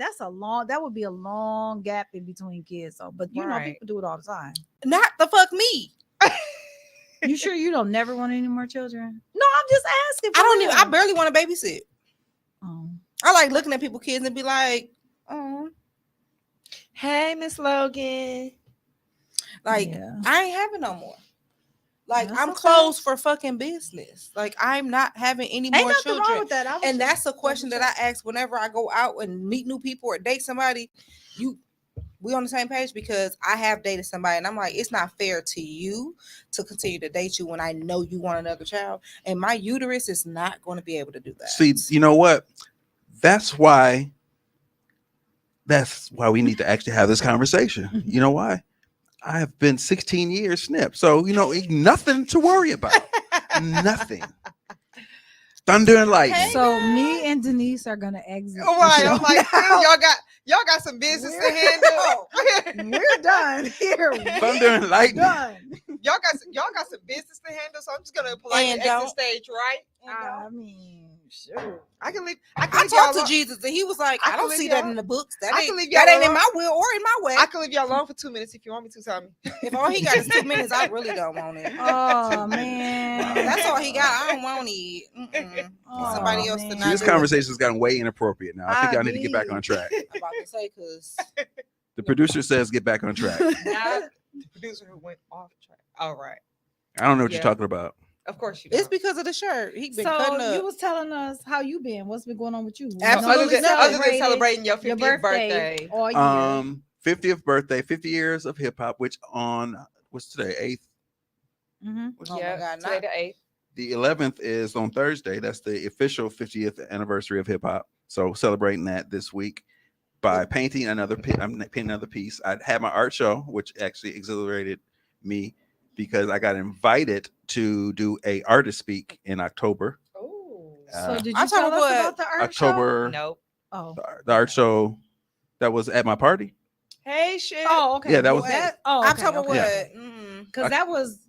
that would be a long gap in between kids, though. But you know, Right. people do it all the time. Not the fuck me. You sure you don't never want any more children? No, I'm just asking. I don't even. I barely want to babysit. Oh. I like looking at people's kids and be like, oh, Hey, Miss Logan. like Yeah. I ain't having no more. Like That's I'm okay. closed for fucking business. Like I'm not having any Ain't more nothing children. wrong with that. I was And just that's a question that double I ask whenever I go out and meet new people or date somebody. We on the same page because I have dated somebody and I'm like, it's not fair to you to continue to date you when I know you want another child. And my uterus is not going to be able to do that. See, you know what? That's why we need to actually have this conversation. You know why? I have been 16 years snip. So, nothing to worry about. Nothing. Thunder and lightning. So me and Denise are gonna exit. All right. I'm like, y'all got some business to handle. We're done here. Thunder and lightning. Done. y'all got some business to handle. So I'm just gonna politely And exit don't. stage, right? I mean, sure. I can leave. I leave talked y'all to Jesus and he was like, I I can don't leave see that y'all- in the books. That I ain't, can leave that y'all ain't in alone. my will or in my way. I can leave y'all alone for 2 minutes if you want me to, Tommy. If all he got is 2 minutes, I really don't want it. Oh man. That's all he got. I don't want it. Mm-mm. Oh, Somebody else to man. See, not this do it. conversation has gotten way inappropriate now. I think y'all need to get back on track. I'm about to say because The producer says get back on track. Now, the producer who went off track. All right. I don't know what Yeah. you're talking about. Of course you. it's don't. because of the shirt. He been cutting So up. you was telling us how you been. What's been going on with you? Absolutely Other than Celebrated celebrating your 50th your birthday. all year. 50th birthday, 50 years of hip hop, which on what's today? 8th. Mm-hmm. Oh my Yeah, God, today not- the 8th. The 11th is on Thursday. That's the official 50th anniversary of hip hop. So celebrating that this week by painting another painting another piece. I had my art show, which actually exhilarated me because I got invited to do a artist speak in October. Oh. So did you I'm tell talking us about about the art show? October, Nope. Oh. the art show that was at my party. Hey, shit. Oh, okay. Yeah, that was- Oh, okay, October okay. what? Yeah. Mm-mm. Because that was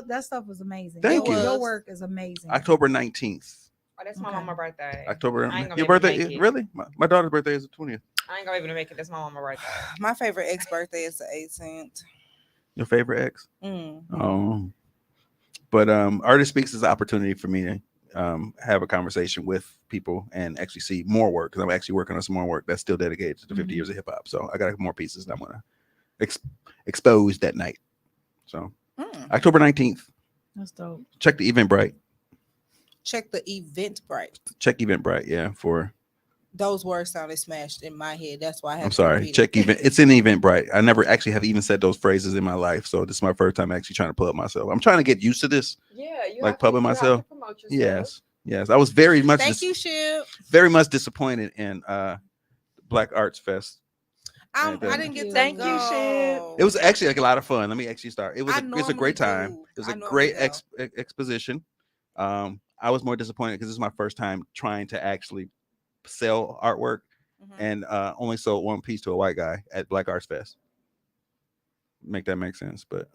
that stuff was amazing. Thank you. Your work is amazing. October 19th. Oh, that's my Okay. mama's birthday. October. I ain't gonna Your be able to birthday? make it. Really? My daughter's birthday is the 20th. I ain't gonna be able to make it. That's my mama's birthday. My favorite ex birthday is the 18th. Your favorite ex? Mm. Oh. But Artist Speaks is an opportunity for me to have a conversation with people and actually see more work because I'm actually working on some more work that's still dedicated to the 50 years of hip hop. So I got more pieces that I'm gonna exposed that night. So Mm. October 19th. That's dope. Check the Eventbrite. Check the Eventbrite. Check Eventbrite. Yeah, for. Those words sounded smashed in my head. That's why I have I'm to sorry. repeat Check it. event. It's in Eventbrite. I never actually have even said those phrases in my life, so this is my first time actually trying to plug myself. I'm trying to get used to this. Yeah, you Like have pubbing to, you have myself? to promote yourself. Yes. I was very much Thank you, Ship. very much disappointed in Black Arts Fest. I Thank didn't get to Thank you, go. It was actually like a lot of fun. Let me actually start. It was I a great normally time. do. It was I a normally great go. exposition. I was more disappointed because this is my first time trying to actually sell artwork, Mhm. and only sold one piece to a white guy at Black Arts Fest. Make that make sense? But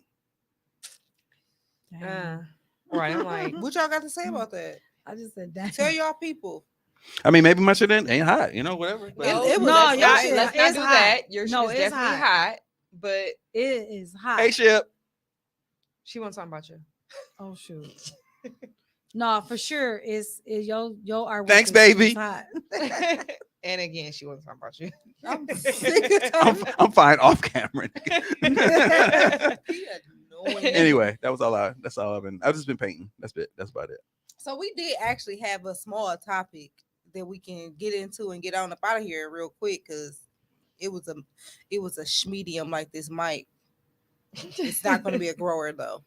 Damn. Right, I'm like, What y'all got to say about that? I just said that. Tell y'all people. I mean, maybe my shit ain't hot, whatever. But no, it was- let's your not, shit let's is not do hot. that. Your shit No, is it's definitely hot, but It is hot. hey, Ship. she wants something about you. Oh shoot. No, for sure. It's your artwork. Thanks, is baby. hot. And again, she wants something about you. I'm sick of talking. I'm fine off camera. He annoying. Anyway, that's all I've just been painting. That's it. That's about it. So we did actually have a small topic that we can get into and get on up out of here real quick because it was a schmedium like this mic. It's not going to be a grower though.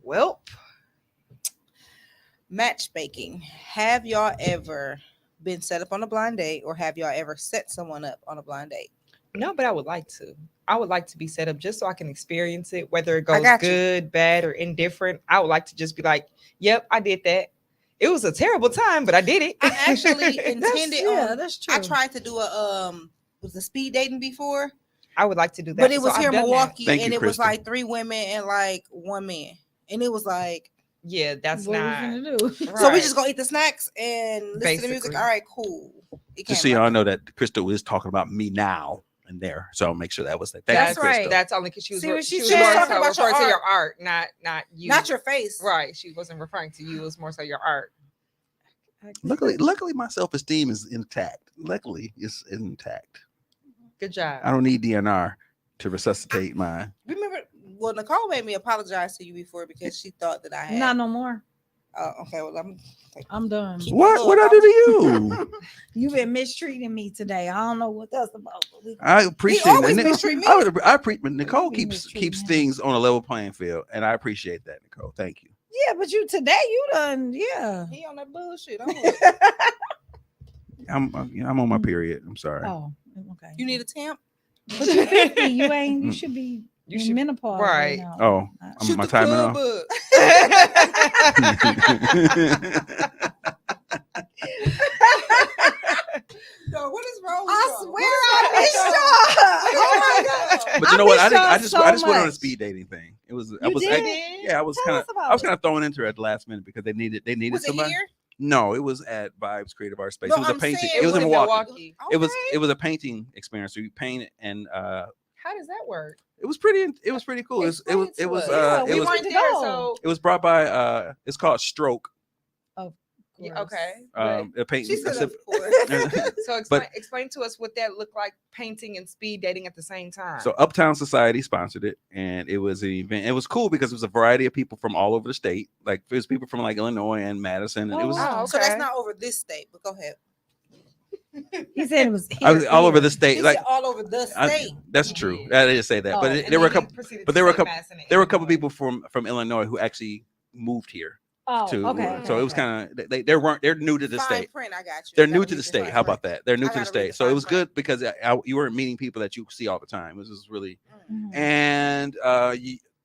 Well, Matchmaking. Have y'all ever been set up on a blind date, or have y'all ever set someone up on a blind date? no, but I would like to. I would like to be set up just so I can experience it, whether it I goes got you. good, bad, or indifferent. I would like to just be like, yep, I did that. It was a terrible time, but I did it. I actually intended on. that's true. I tried to do was a speed dating before, I would like to do that. but it was So I've here in done that. Milwaukee, Thank and you, it was Crystal. like 3 women and like 1 man, and it was like, Yeah, that's what not. we finna do? so we Right. just gonna eat the snacks and listen to the music. Basically. All right, cool. It Just so came y'all like know that Crystal is talking about me now and there. So I'll make sure that was that. Thank That's you, right. Crystal. That's only because she was See what she she was said? more Talking so about your referring to your art, not you. not your face. Right. She wasn't referring to you. It was more so your art. Luckily, my self-esteem is intact. Luckily, it's intact. Good job. I don't need DNR to resuscitate mine. Remember, well, Nicole made me apologize to you before because she thought that I had. Not no more. Oh, okay. Well, I'm done. What I do to you? You've been mistreating me today. I don't know what that's about. But I appreciate always that. mistreat me. I appreciate Nicole You keeps mistreat me. things on a level playing field, and I appreciate that, Nicole. Thank you. Yeah, but you today you done. Yeah. he on that bullshit. I'm on my period. I'm sorry. Oh, okay. You need a temp? But you 50. You ain't. You should be. You in should- menopause right. now. Oh, Shoot my the timing club off. Yo, what is wrong with I y'all? swear What I is missed wrong y'all. with y'all? But you know what? missed I y'all just so went on a much. speed dating thing. It was You did? yeah, I was Tell kind us of about I was it. kind of thrown into it at the last minute because they needed Was it somebody. here? No, it was at Vibes Creative Art Space. No, it was a I'm painting. saying It was in in Milwaukee. It was Okay. a painting experience. So you paint it, and How does that work? it was pretty cool. Explain to us. Yeah, it we was weren't to there, go. so it was brought by it's called Stroke. yeah, okay. A painting. She said, a of course. So explain to us what that looked like, painting and speed dating at the same time. So Uptown Society sponsored it, and it was an event. It was cool because it was a variety of people from all over the state. Like there's people from like Illinois and Madison, and it Oh, was wow. So that's Okay. not over this state, but go ahead. He said it was. I was here, all over here. the state. He Like said all over the I- state. that's He true. did. I didn't say that, Oh, but And there were a then he couple. proceeded but to there were a say couple- Madison and There were a couple Illinois. people from Illinois who actually moved here Oh, too. okay. So it was kind of they're new to the Fine state. print, I got you. They're I new gotta to the read state. fine How print. about that? They're new I to the gotta read state. the So it fine was print. good because you weren't meeting people that you see all the time. This is really Mm. Mhm. and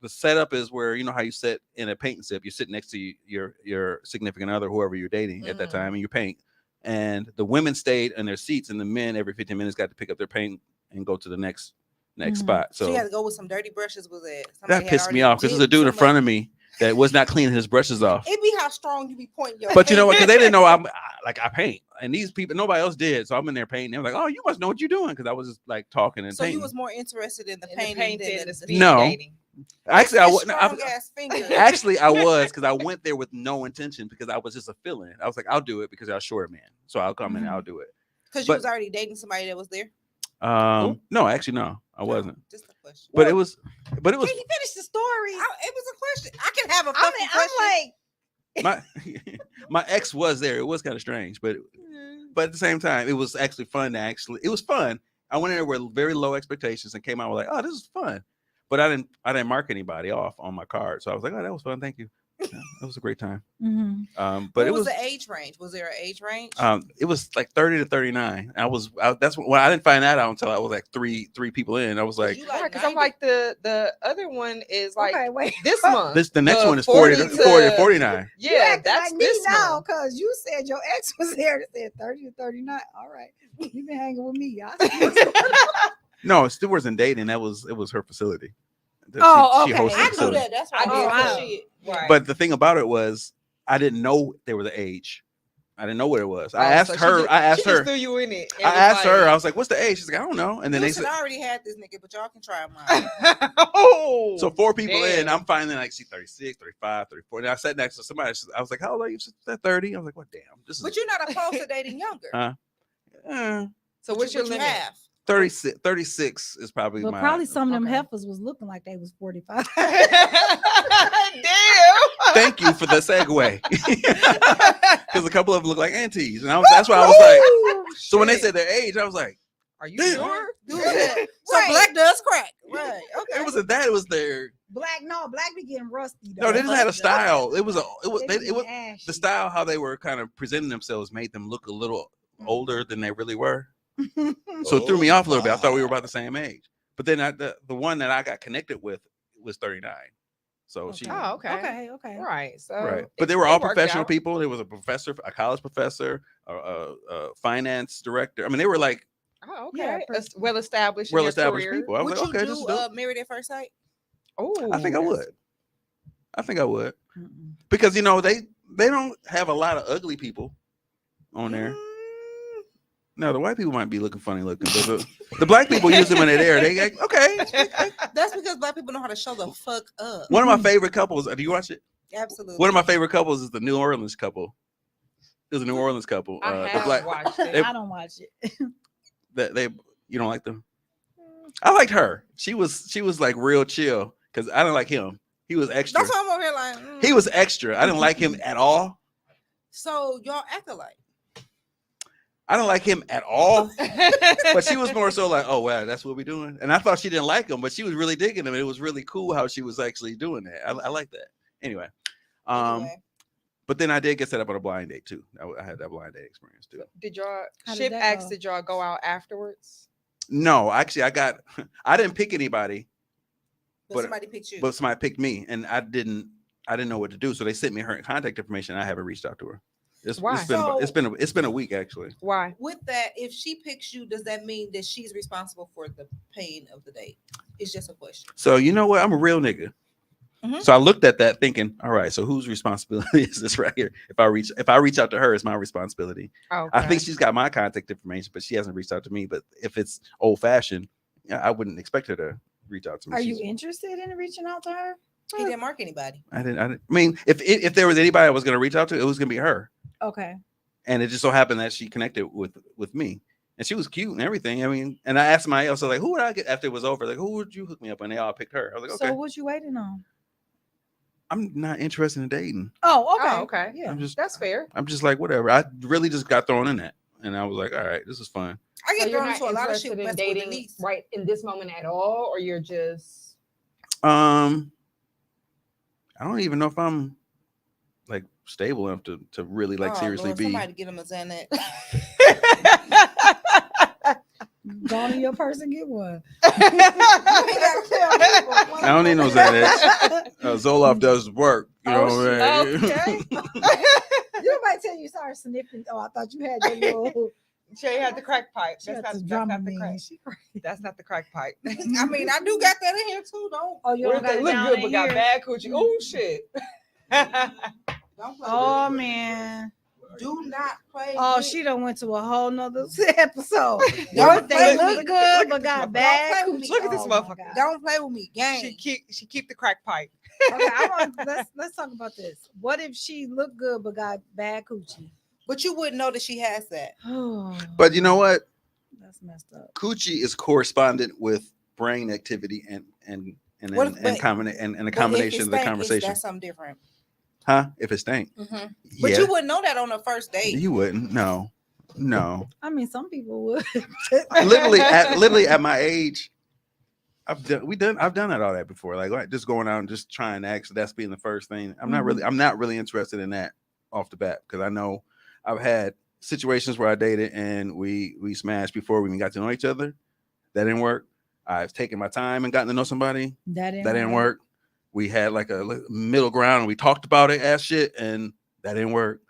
the setup is where you know how you sit in a paint sip. You sit next to your significant other, whoever you're dating at that Mhm. time, and you paint. And the women stayed in their seats, and the men every 15 minutes got to pick up their paint and go to the next Mhm. spot. So So you had to go with some dirty brushes. Was it? that pissed me off because there's a dude in front of me that was not cleaning his brushes off. It be how strong you be pointing your. But you know what? Because finger. they didn't know I paint, and these people nobody else did. So I'm in there painting. They're like, "Oh, you must know what you're doing," because I was just like talking and So painting. you was more interested in the And the painting painting than and the speed No. dating. Actually, I His wasn't. strong ass finger. Actually, I was because I went there with no intention because I was just a feeling. I was like, I'll do it because I'm short man, so I'll come in and I'll do it. Because you but- was already dating somebody that was there. No, actually, no, I wasn't. Just a question. But it was. Can you finish the story? It was a question. I can have a I fucking mean, question. I'm like, My ex was there. It was kind of strange, but at the same time, it was actually fun. It was fun. I went in there with very low expectations and came out with like, oh, this is fun. But I didn't mark anybody off on my card, so I was like, oh, that was fun. Thank you. Yeah, it was a great time. mhm. But What it was was the age range? Was there an age range? it was like 30 to 39. That's when I didn't find that out until I was like three people in. I was like, You Right, because I'm 90? like the other one is like Okay, wait. this month. the next The one is 40 to 40 to 49. You Yeah, acting that's like me this now month. because you said your ex was there. It said 30 to 39. All right, you've been hanging with me, y'all. No, Stu wasn't dating. It was her facility. Oh, She okay. hosted the I knew facility. that. That's why I I did did wow. shit. Right. But the thing about it was, I didn't know there was an age. I didn't know what it was. I Oh, asked so her. she I asked just her. threw you in it. and I was asked her. like- I was like, "What's the age?" She's like, "I don't know." And then they Listen, said, I already had this nigga, but y'all can try mine. Oh, so 4 people in. damn. I'm finding like she's 36, 35, 34. And I sat next to somebody. I was like, "How old are you?" She said 30. I was like, "What? Damn, this is." But you're not opposed to dating younger. So what's your What you limit? have? 36 is probably But my. probably some of them Okay. heifers was looking like they was 45. Damn. Thank you for the segue. Because a couple of them look like aunties, and that's why I was like. So when they said their age, I was like, Are you Damn. sure? Dude said, so Right. black does crack. Right. Okay. it wasn't that. It was their. Black be getting rusty. No, they just had a style. It was They it was ashy. the style how they were kind of presenting themselves made them look a little older than they really were. So it threw me off a little bit. I thought we were about the same age. But then the one that I got connected with was 39. So she Oh, okay. Okay. Right. So right. But they it were all worked professional out. people. There was a professor, a college professor, a finance director. I mean, they were like Oh, Yeah, okay. Well established. in well your established career. people. I was Would like, you okay, this is do dope. Married at First Sight? Oh, I think I would. I think I would. Mm-mm. Because they don't have a lot of ugly people on there. No, the white people might be looking funny looking, but the black people usually when they're there, they like, okay. That's because black people know how to show the fuck up. One of my favorite couples. Do you watch it? Absolutely. One of my favorite couples is the New Orleans couple. There's a New Orleans couple. I The have black watched it. they- I don't watch it. they you don't like them. I liked her. She was like real chill because I didn't like him. He was extra. That's why I'm over here like. He was extra. I didn't like him at all. So y'all act alike. I didn't like him at all. But she was more so like, oh wow, that's what we're doing. And I thought she didn't like him, but she was really digging him. And it was really cool how she was actually doing that. I like that. Anyway. Anyway. But then I did get set up on a blind date too. I had that blind date experience too. Did y'all How did ship that acts? go? Did y'all go out afterwards? No, actually I didn't pick anybody, But but- somebody picked you. but somebody picked me and I didn't know what to do. So they sent me her contact information. I haven't reached out to her. Why? It's been a week actually. Why? With that, if she picks you, does that mean that she's responsible for the pain of the date? It's just a question. So you know what? I'm a real nigga. Mhm. So I looked at that thinking, all right, so whose responsibility is this right here? If I reach out to her, it's my responsibility. Oh, I think she's got my contact information, but she hasn't reached out to me. But if it's old fashioned, I wouldn't expect her to reach out to me. Are you She's- interested in reaching out to her? He didn't mark anybody. I didn't. I mean, if there was anybody I was going to reach out to, it was going to be her. Okay. And it just so happened that she connected with me, and she was cute and everything. I mean, and I asked somebody else, I was like, who would I get after it was over? Like, who would you hook me up? And they all picked her. I was like, okay, So what you waiting on? I'm not interested in dating. Oh, okay. Oh, okay. Yeah. That's fair. I'm just like, whatever. I really just got thrown in that, and I was like, all right, this is fun. I So get you're thrown not into a lot of shit interested in messing with dating Denise. right in this moment at all, or you're just I don't even know if I'm like stable enough to really like Oh, seriously Lord, be. Somebody get him a Xanax. Go on in your purse and get one. I don't need no Xanax. Zoloft does work. You know what I mean? okay. You might tell you started sniffing. Oh, I thought you had your little. Shay had the crack pipe. She That's had not, the that's not the Dramamine. crack. She crazy. That's not the crack pipe. I mean, I do got that in here too. Don't Oh, you What don't if they got it look down good in but got here? bad coochie? Oh shit. don't play Oh with man. it. Do not play. Oh, with she done went to a whole nother episode. Don't They play look with good me. but got Don't bad. play with me. coochie. Look at this Oh, my motherfucker. God. Don't play with me, gang. she keep the crack pipe. Okay, let's talk about this. What if she looked good but got bad coochie? But you wouldn't know that she has that. Oh, But you know what? That's messed up. Coochie is correspondent with brain activity and What if- a but combination of the conversation. That's something different. Huh? If it stank. Mm-hmm. Yeah. But you wouldn't know that on the first date. You wouldn't. No. I mean, some people would. literally at my age, I've done all that before. Like just going out and just trying to act. That's being the first thing. I'm not really interested in that off the bat, because I know I've had situations where I dated and we smashed before we even got to know each other. That didn't work. I've taken my time and gotten to know somebody. That didn't work. We had like a middle ground and we talked about it as shit, and that didn't work.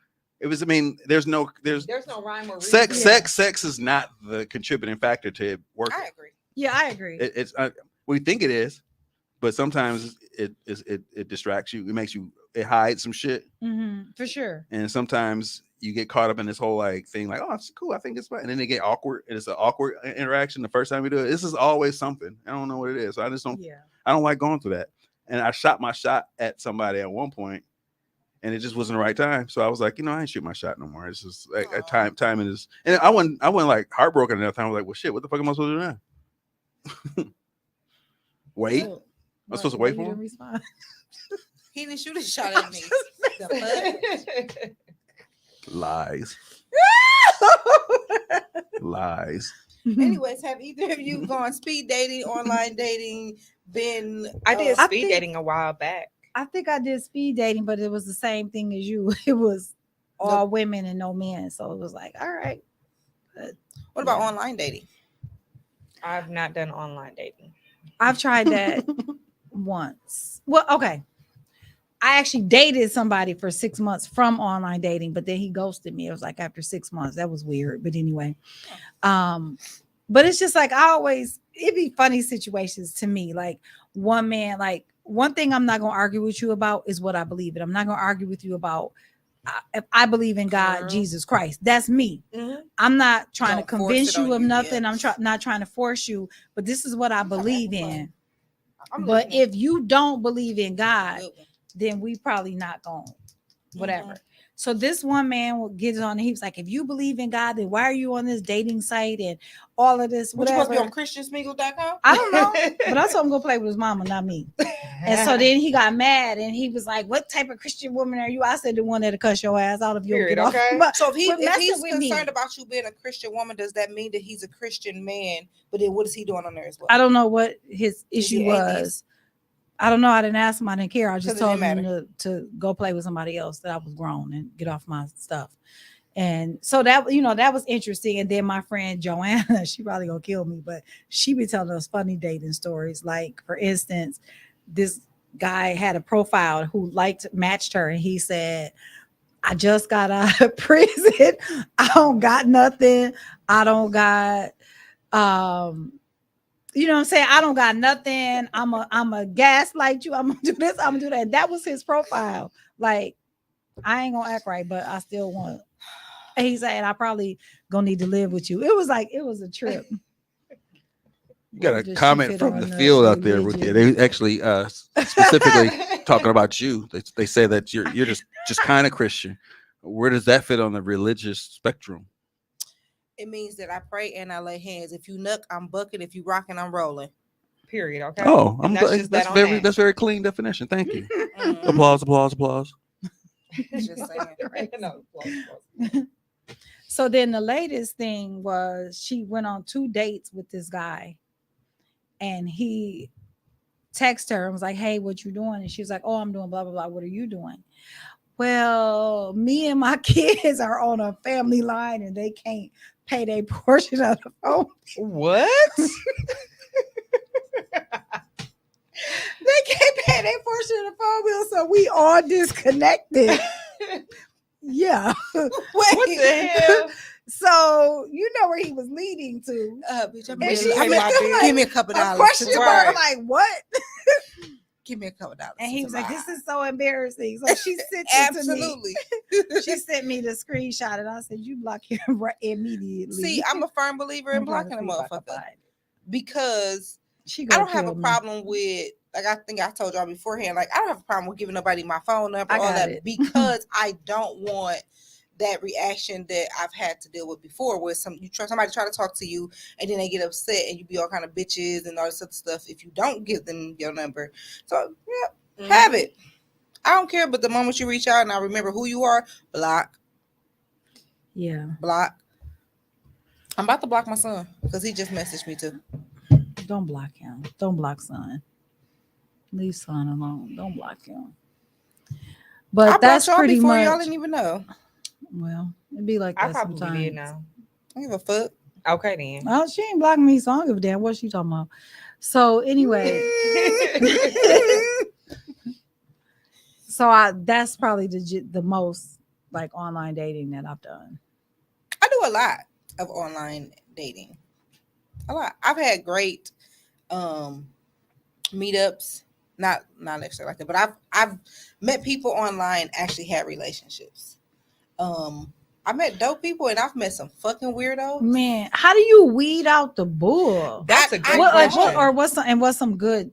It was, I mean, there's no rhyme or reason. Sex is not the contributing factor to it working. I agree. Yeah, I agree. It's we think it is, but sometimes it distracts you. It hides some shit. For sure. And sometimes you get caught up in this whole like thing, like, oh, it's cool, I think it's fine, and then it get awkward, and it's an awkward interaction the first time you do it. This is always something. I don't know what it is. So I just don't. Yeah. I don't like going through that. And I shot my shot at somebody at one point, and it just wasn't the right time. So I was like, I ain't shoot my shot no more. It's just like timing is. And I went like heartbroken enough time. I was like, well, shit, what the fuck am I supposed to do now? Wait. I'm supposed to wait for him? He didn't shoot a shot at me. Lies. Lies. Anyways, have either of you gone speed dating, online dating, been? I did speed dating a while back. I think I did speed dating, but it was the same thing as you. It was all women and no men. So it was like, all right. What about online dating? I've not done online dating. I've tried that once. Well, okay. I actually dated somebody for 6 months from online dating, but then he ghosted me. It was like after 6 months. That was weird. But anyway, but it's just like it'd be funny situations to me. Like one man, like one thing I'm not going to argue with you about is what I believe in. I'm not going to argue with you about if I believe in God, Jesus Christ. That's me. I'm not trying to convince you of nothing. I'm not trying to force you, but this is what I believe in. But if you don't believe in God, then we probably not going whatever. So this one man gets on and he was like, if you believe in God, then why are you on this dating site and all of this? Whatever. Whatever. You supposed to be on ChristianSmingle.com? I don't know, but I told him to go play with his mama, not me. And so then he got mad and he was like, what type of Christian woman are you? I said, the one that'll cuss your ass out of your off. Okay. So if he's concerned about you being a Christian woman, does that mean that he's a Christian man? But then what is he doing on there as well? I don't know what his issue was. I don't know. I didn't ask him. I didn't care. I just told him to go play with somebody else, that I was grown and get off my stuff. And so that, that was interesting. And then my friend Joanna, she probably gonna kill me, but she be telling us funny dating stories. Like, for instance, this guy had a profile who matched her, and he said, I just got out of prison. I don't got nothing. I don't got you know what I'm saying? I don't got nothing. I'm a gaslight you. I'm gonna do this. I'm gonna do that. That was his profile. Like, I ain't gonna act right, but I still want. And he said, I probably gonna need to live with you. It was a trip. You got a comment from the field out there, Ruthie. They actually specifically talking about you. They say that you're just kind of Christian. Where does that fit on the religious spectrum? It means that I pray and I lay hands. If you nuck, I'm bucking. If you rocking, I'm rolling. Period. Okay. Oh, that's very clean definition. Thank you. Applause. Just saying. So then the latest thing was she went on 2 dates with this guy, and he texted her and was like, hey, what you doing? And she was like, oh, I'm doing blah, blah, blah. What are you doing? Well, me and my kids are on a family line and they can't pay their portion of the phone. What? They can't pay their portion of the phone bill, so we all disconnected. Yeah. What the hell? So you know where he was leading to. Bitch, give me a couple dollars. Question mark, like, what? Give me a couple dollars. And he was like, this is so embarrassing. So she sent it to me. She sent me the screenshot, and I said, you block him right immediately. See, I'm a firm believer in blocking a motherfucker, because I don't have a problem with, like, I think I told y'all beforehand, like, I don't have a problem with giving nobody my phone number, all that, because I don't want that reaction that I've had to deal with before, where somebody try to talk to you and then they get upset and you be all kind of bitches and all this other stuff if you don't give them your number. So yeah, have it. I don't care, but the moment you reach out and I remember who you are, block. Yeah. Block. I'm about to block my son because he just messaged me too. Don't block him. Don't block son. Leave son alone. Don't block him. But I that's blocked y'all pretty before much. y'all didn't even know. Well, it'd be like I that probably sometimes. did now. I don't give a fuck. Okay then. Oh, she ain't blocking me, so I don't give a damn what she talking about. So anyway, so that's probably the most like online dating that I've done. I do a lot of online dating. A lot. I've had great meetups. Not necessarily like that, but I've met people online, actually had relationships. I met dope people and I've met some fucking weirdos. Man, how do you weed out the bull? That's a great What question. what's some good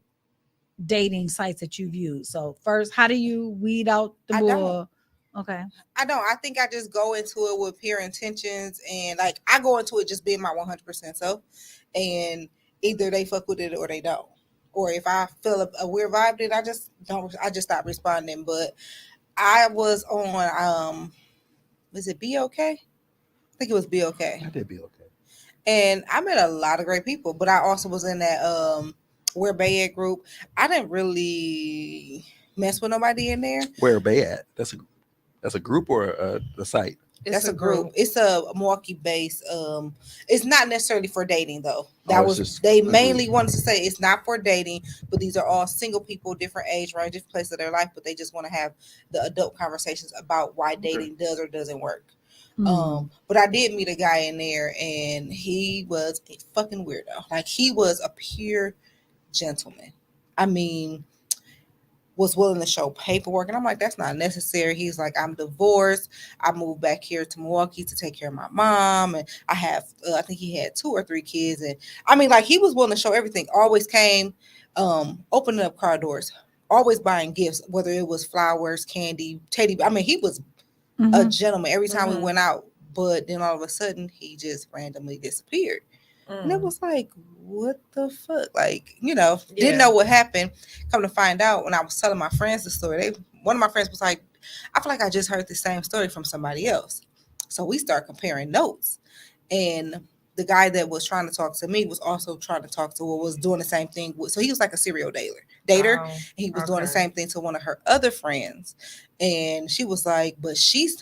dating sites that you've used? So first, how do you weed out the I bull? Okay. I don't. I think I just go into it with pure intentions, and like I go into it just being my 100% self, and either they fuck with it or they don't. Or if I feel a weird vibe, then I just don't. I just stop responding. But I was on was it Be Okay? I think it was Be Okay. I did be okay. And I met a lot of great people, but I also was in that Where Bay at group. I didn't really mess with nobody in there. Where Bay at? That's a group or a site. That's a group. It's a Milwaukee based. It's not necessarily for dating though. That was just they a mainly group. wanted to say it's not for dating, but these are all single people, different age range, different place of their life, but they just want to have the adult conversations about why dating does or doesn't work. But I did meet a guy in there, and he was a fucking weirdo. Like he was a pure gentleman. I mean, was willing to show paperwork, and I'm like, that's not necessary. He's like, I'm divorced. I moved back here to Milwaukee to take care of my mom, and I have, I think he had 2 or 3 kids, and I mean, like he was willing to show everything. Always came, opening up car doors, always buying gifts, whether it was flowers, candy, teddy. I mean, he was a gentleman every time we went out. But then all of a sudden, he just randomly disappeared. And it was like, what the fuck? Like, didn't know what happened. Come to find out, when I was telling my friends the story, one of my friends was like, I feel like I just heard the same story from somebody else. So we start comparing notes. And the guy that was trying to talk to me was also trying to talk to was doing the same thing. So he was like a serial dater. And he was doing the same thing to one of her other friends. And she was like, but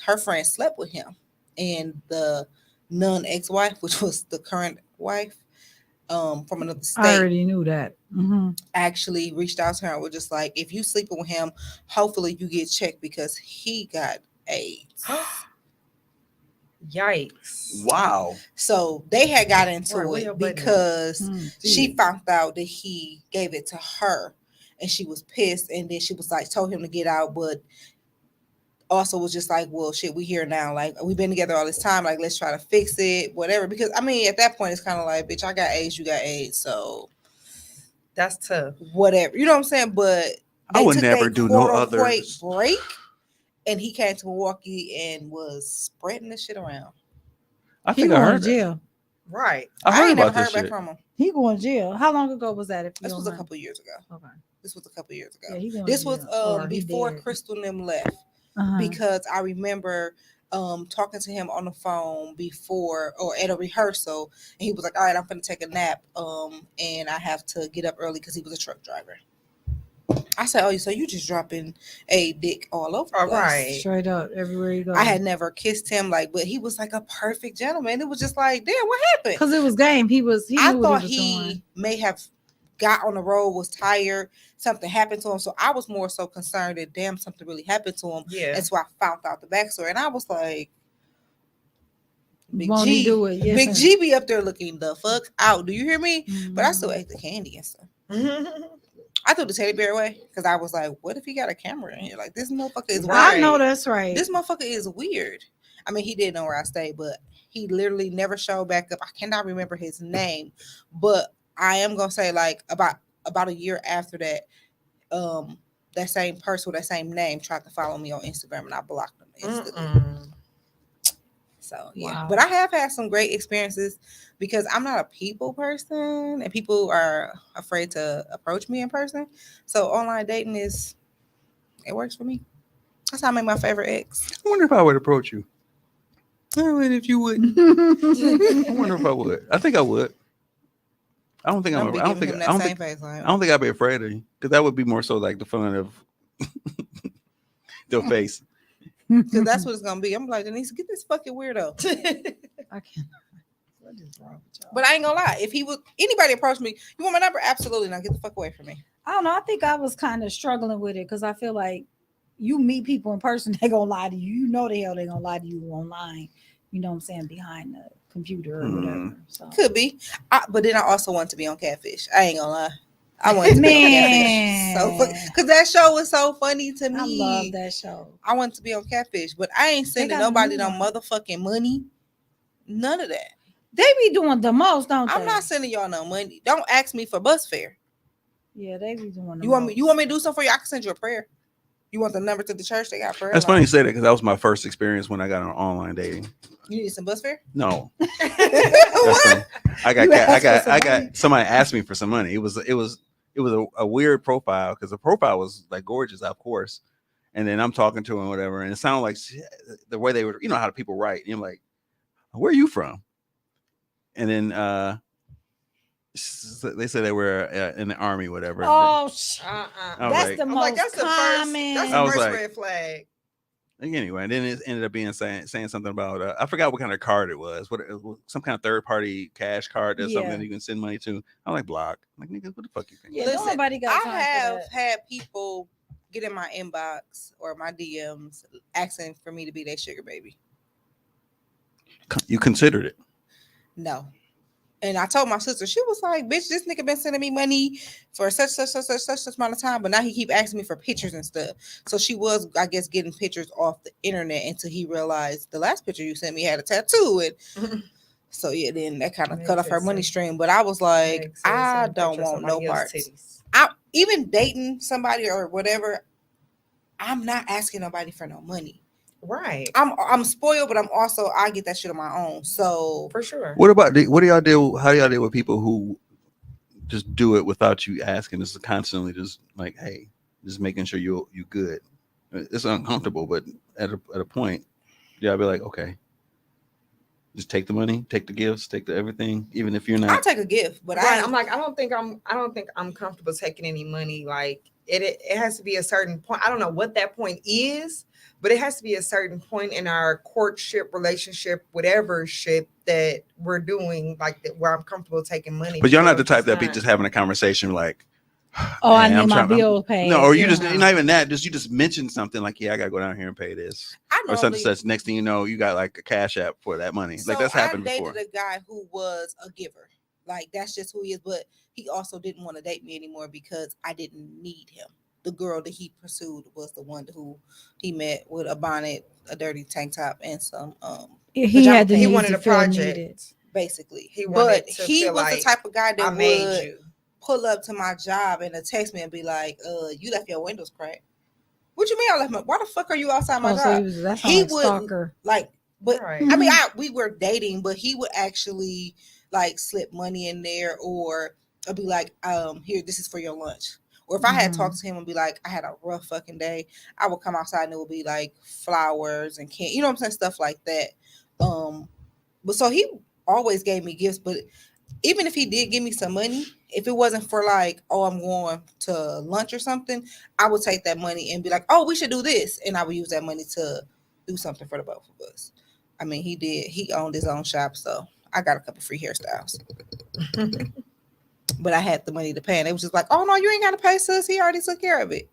her friend slept with him. And the non-ex-wife, which was the current wife, from another state, I already knew that. actually reached out to her and was just like, if you sleeping with him, hopefully you get checked because he got AIDS. Yikes. Wow. So they had got into it because she found out that he gave it to her and she was pissed, and then she was like, told him to get out, but also was just like, well, shit, we here now. Like, we've been together all this time. Like, let's try to fix it, whatever. Because, I mean, at that point, it's kind of like, bitch, I got AIDS, you got AIDS. So that's tough. Whatever. You know what I'm saying? But I would never do no others. Break, and he came to Milwaukee and was spreading this shit around. I think I heard jail. Right. I heard about never this heard shit. back from him. He going to jail. How long ago was that? This was a couple years ago. Okay. This was a couple years ago. Yeah, this was before Crystal and them left. Because I remember talking to him on the phone before or at a rehearsal, and he was like, all right, I'm gonna take a nap, and I have to get up early because he was a truck driver. I said, oh, so you just dropping a dick all over the place. Right. Straight up everywhere you go. I had never kissed him, but he was like a perfect gentleman. It was just like, damn, what happened? Because it was game. I thought he may have got on the road, was tired, something happened to him. So I was more so concerned that damn, something really happened to him. Yeah. And so I found out the backstory, and I was like, Big Won't G, he do it? Yes, Big G be up there looking the fuck out. Do you hear me? But I still ate the candy and stuff. I threw the teddy bear away because I was like, what if he got a camera in here? Like, this motherfucker is weird. I know that's right. This motherfucker is weird. I mean, he didn't know where I stayed, but he literally never showed back up. I cannot remember his name, but I am gonna say like about a year after that, that same person with that same name tried to follow me on Instagram, and I blocked him instantly. So yeah, Wow. but I have had some great experiences because I'm not a people person, and people are afraid to approach me in person. So online dating it works for me. That's how I make my favorite ex. I wonder if I would approach you. I wonder if you wouldn't. I wonder if I would. I think I would. I don't think I'm. Don't be I don't giving think. him I that don't same think. face line. I don't think I'd be afraid of you because that would be more so like the fun of the face. Because that's what it's gonna be. I'm like, Denise, get this fucking weirdo. I can't. What is wrong with y'all? But I ain't gonna lie. If anybody approach me, you want my number? Absolutely not. Get the fuck away from me. I don't know. I think I was kind of struggling with it because I feel like you meet people in person, they gonna lie to you. You know the hell they gonna lie to you online. You know what I'm saying? Behind the computer or whatever. So Could be. But then I also want to be on Catfish. I ain't gonna lie. I wanted to be on Catfish. So because that show was so funny to me. I love that show. I wanted to be on Catfish, but I ain't sending got a nobody new no one. motherfucking money. None of that. They be doing the most, don't they? I'm not sending y'all no money. Don't ask me for bus fare. Yeah, they be doing the You want me? most. You want me to do something for you? I can send you a prayer. You want the number to the church? They got prayer. That's funny line. you say that because that was my first experience when I got on online dating. You need some bus fare? No, What? that's funny. I You asked for some I money? got somebody asked me for some money. It was a weird profile because the profile was like gorgeous, of course. And then I'm talking to him, whatever, and it sounded like the way they were, you know how people write. And I'm like, where are you from? And then they said they were in the army, whatever. Oh, I was that's like- the I'm most like, that's the common. first. That's I the was first like- red flag. Anyway, and then it ended up being saying something about I forgot what kind of card it was. Some kind of third party cash card or something Yeah. that you can send money to. I'm like, block. I'm like, nigga, what the fuck you think? Yeah, don't Listen, nobody got I time have for that. had people get in my inbox or my DMs asking for me to be their sugar baby. You considered it. No. And I told my sister, she was like, bitch, this nigga been sending me money for such amount of time, but now he keep asking me for pictures and stuff. So she was, I guess, getting pictures off the internet until he realized the last picture you sent me had a tattoo. And so yeah, then that kind of cut off her money stream. But I was like, I don't want no parts. Even dating somebody or whatever, I'm not asking nobody for no money. Right. I'm spoiled, but I get that shit on my own. So For sure. What do y'all do? How do y'all deal with people who just do it without you asking? This is constantly just like, hey, just making sure you good. It's uncomfortable, but at a point, y'all be like, okay, just take the money, take the gifts, take the everything, even if you're I'll not. take a gift, but I'm like, I don't think I'm comfortable taking any money. Like it has to be a certain point. I don't know what that point is, but it has to be a certain point in our courtship, relationship, whatever shit that we're doing, like that where I'm comfortable taking money. But you're not the because type that be it's just having a conversation like, Oh, I "Man, need I'm my trying- bill paid. No, or you just know. not even that. Just you just mention something like, yeah, I gotta go down here and pay this, I or something normally such. Next thing you know, you got like a cash app for that money. Like that's happened I before. dated a guy who was a giver. Like that's just who he is. But he also didn't want to date me anymore because I didn't need him. The girl that he pursued was the one who he met with a bonnet, a dirty tank top, and some He had the he need wanted to a feel project. needed. basically. He wanted But to he feel was like, the type of guy that I made would you. pull up to my job and text me and be like, you left your windows cracked. What you mean I left my? Why the fuck are you outside my Oh, job? so that's He like would stalker. like, but Right. I mean, we were dating, but he would actually like slip money in there, or I'd be like, here, this is for your lunch. Or if I had talked to him and be like, I had a rough fucking day, I would come outside and it would be like flowers and candy, you know what I'm saying, stuff like that. But so he always gave me gifts, but even if he did give me some money, if it wasn't for like, oh, I'm going to lunch or something, I would take that money and be like, oh, we should do this. And I would use that money to do something for the both of us. I mean, he owned his own shop, so I got a couple free hairstyles. But I had the money to pay, and it was just like, oh, no, you ain't got to pay, sis. He already took care of it.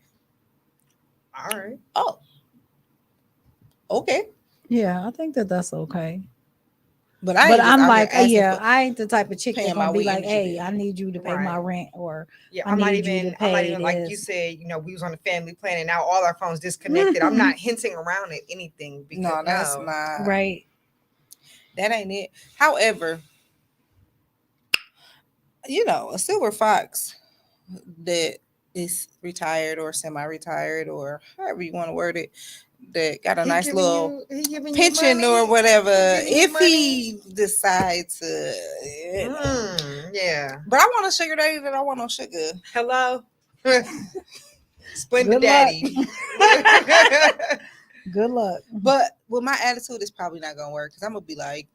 All right. Oh, okay. Yeah, I think that's okay. But I'm like, I ain't the type of chick paying that's my gonna be weed like, energy hey, bill. I need you to pay my Right. rent, or Yeah, I I'm not need you even. to I'm not pay even like you this. said. You know, we was on a family plan, and now all our phones disconnected. I'm not hinting around at anything. Because, no, that's not right. That ain't it. However, you know, a silver fox that is retired or semi-retired or however you want to word it, that got a He nice giving little you- he giving you pension money? or whatever, He giving you if he decides to, you know. Yeah. But I want a sugar daddy that I want no sugar. Hello. Splendid Good luck. daddy. Good luck. But with my attitude, it's probably not gonna work because I'm gonna be like,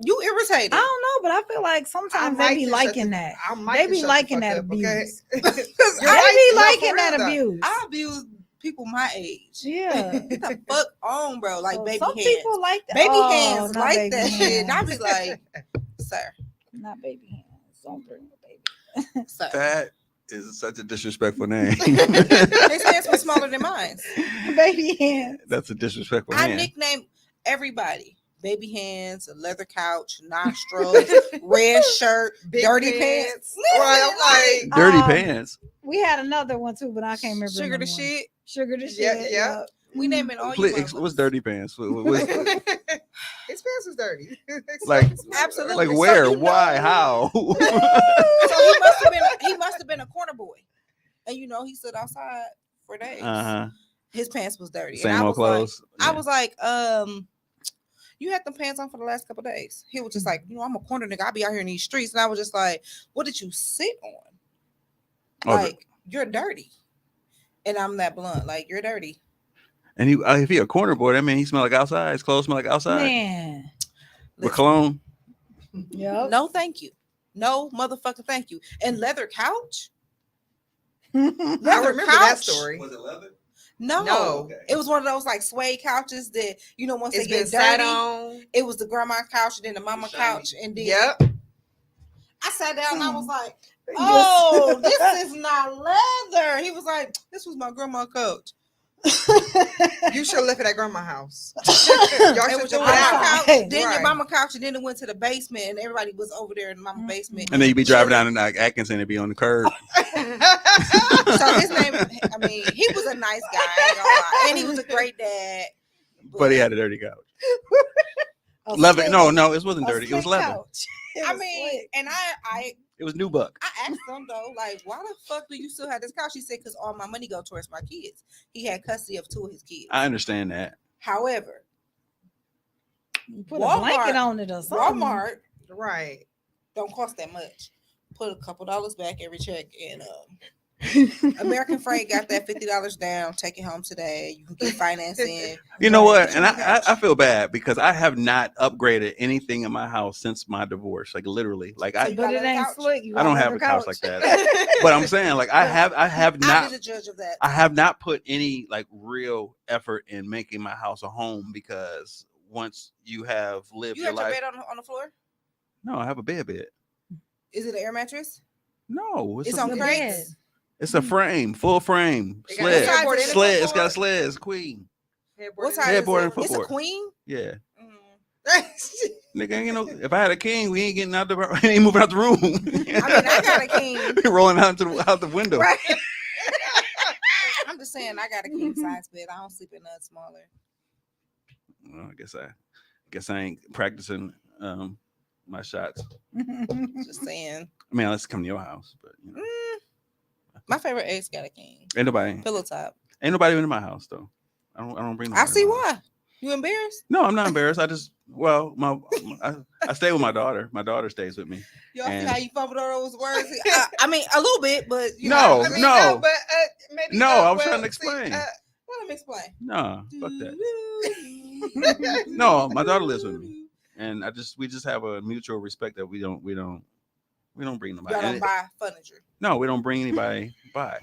you irritated. I don't know, but I feel like sometimes they be liking that. They be liking that abuse. They be liking that abuse. I abuse people my age. Yeah. Get the fuck on, bro. Like So baby some hands. people like that. Baby Oh, hands not like baby that shit. And I hands. be like, sir, Not baby hands. Don't bring the baby. sir. That is such a disrespectful name. His hands were smaller than mine. Baby hands. That's a disrespectful I name. nicknamed everybody. Baby hands, a leather couch, nostrils, red shirt, Big dirty pants. pants. Right, I'm like, Dirty Um, pants. We had another one too, but I can't remember. Sugar no the more. shit. Sugar the Yeah, shit. yeah. Yup. We naming all you Please, what's motherfuckers. dirty pants? his pants was dirty. Like, Absolutely. like So where? you Why? know- How? So he must have been a corner boy. And you know, he stood outside for days. Uh-huh. His pants was dirty. Same and I old was like, clothes. I was like, you had them pants on for the last couple of days. He was just like, you know, I'm a corner nigga. I be out here in these streets. And I was just like, what did you sit on? Oh, Like, you're dirty. And I'm that blunt. Like, you're dirty. and he, if he a corner boy, that mean he smell like outside. His clothes smell like outside. Man. With Listen, cologne. Yep. no, thank you. No motherfucker, thank you. And leather couch? I Leather remember that couch? story. Was it leather? No. No. Okay. It was one of those like suede couches that, you know, once It's they been get sat dirty, on. it was the grandma couch and then the mama Shiny. couch. And then Yep. I sat down and I was like, Yes. oh, this is not leather. He was like, this was my grandma couch. You should have left it at grandma's house. Y'all It should was your throw it mama out. couch, then your Right. mama couch, and then it went to the basement, and everybody was over there in the mama basement. And then you be driving down chilling. in like Atkinson and be on the curb. So his name, I mean, he was a nice guy, I ain't gonna lie. And he was a great dad. But he had a dirty couch. A Leather. slick- No, it wasn't a dirty. It was slick leather. couch. It I was mean, slick. and I It was nubuck. asked him though, like, why the fuck do you still have this couch? He said, because all my money go towards my kids. He had custody of 2 of his kids. I understand that. However, You put a blanket on it or something. Walmart Right. don't cost that much. Put a couple dollars back every check, and American Freight got that $50 down. Take it home today. You can get financing. You know what? Right. And I feel bad because I have not upgraded anything in my house since my divorce. Like literally. Like So I you But got it a ain't couch? slick. You I don't got have a another couch like that. But I'm saying like I have I'll not be the judge of that. I have not put any like real effort in making my house a home because once you have lived You your have your life. bed on the floor? No, I have a bed. Is it an air mattress? No, It's a, on The crates. bed. it's a frame, full frame, It got sled, headboard and a sled. It's got a footboard. sled. It's queen. What size Headboard is and it? It's a footboard. queen? Yeah, Mm. nigga, ain't no. If I had a king, we ain't getting out the. We ain't moving out the room. I mean, I got a king. We rolling out the window. Right. I'm just saying, I got a king size bed. I don't sleep in nothing smaller. Well, I guess I ain't practicing my shots. Just saying. I mean, let's come to your house, but you know, My favorite ex got a king. ain't nobody Pillow top. in my house though. I don't bring. I nobody see in my house. why. You embarrassed? No, I'm not embarrassed. I just I stay with my daughter. My daughter stays with me. Y'all see And- how you fumbled all those words? I mean, a little bit, but you No, know, I mean, no. but maybe No, I was well, trying to see, explain. Let me explain. No, fuck that. No, my daughter lives with me, and we just have a mutual respect that we don't bring nobody. Y'all And don't buy furniture. no, we don't bring anybody by.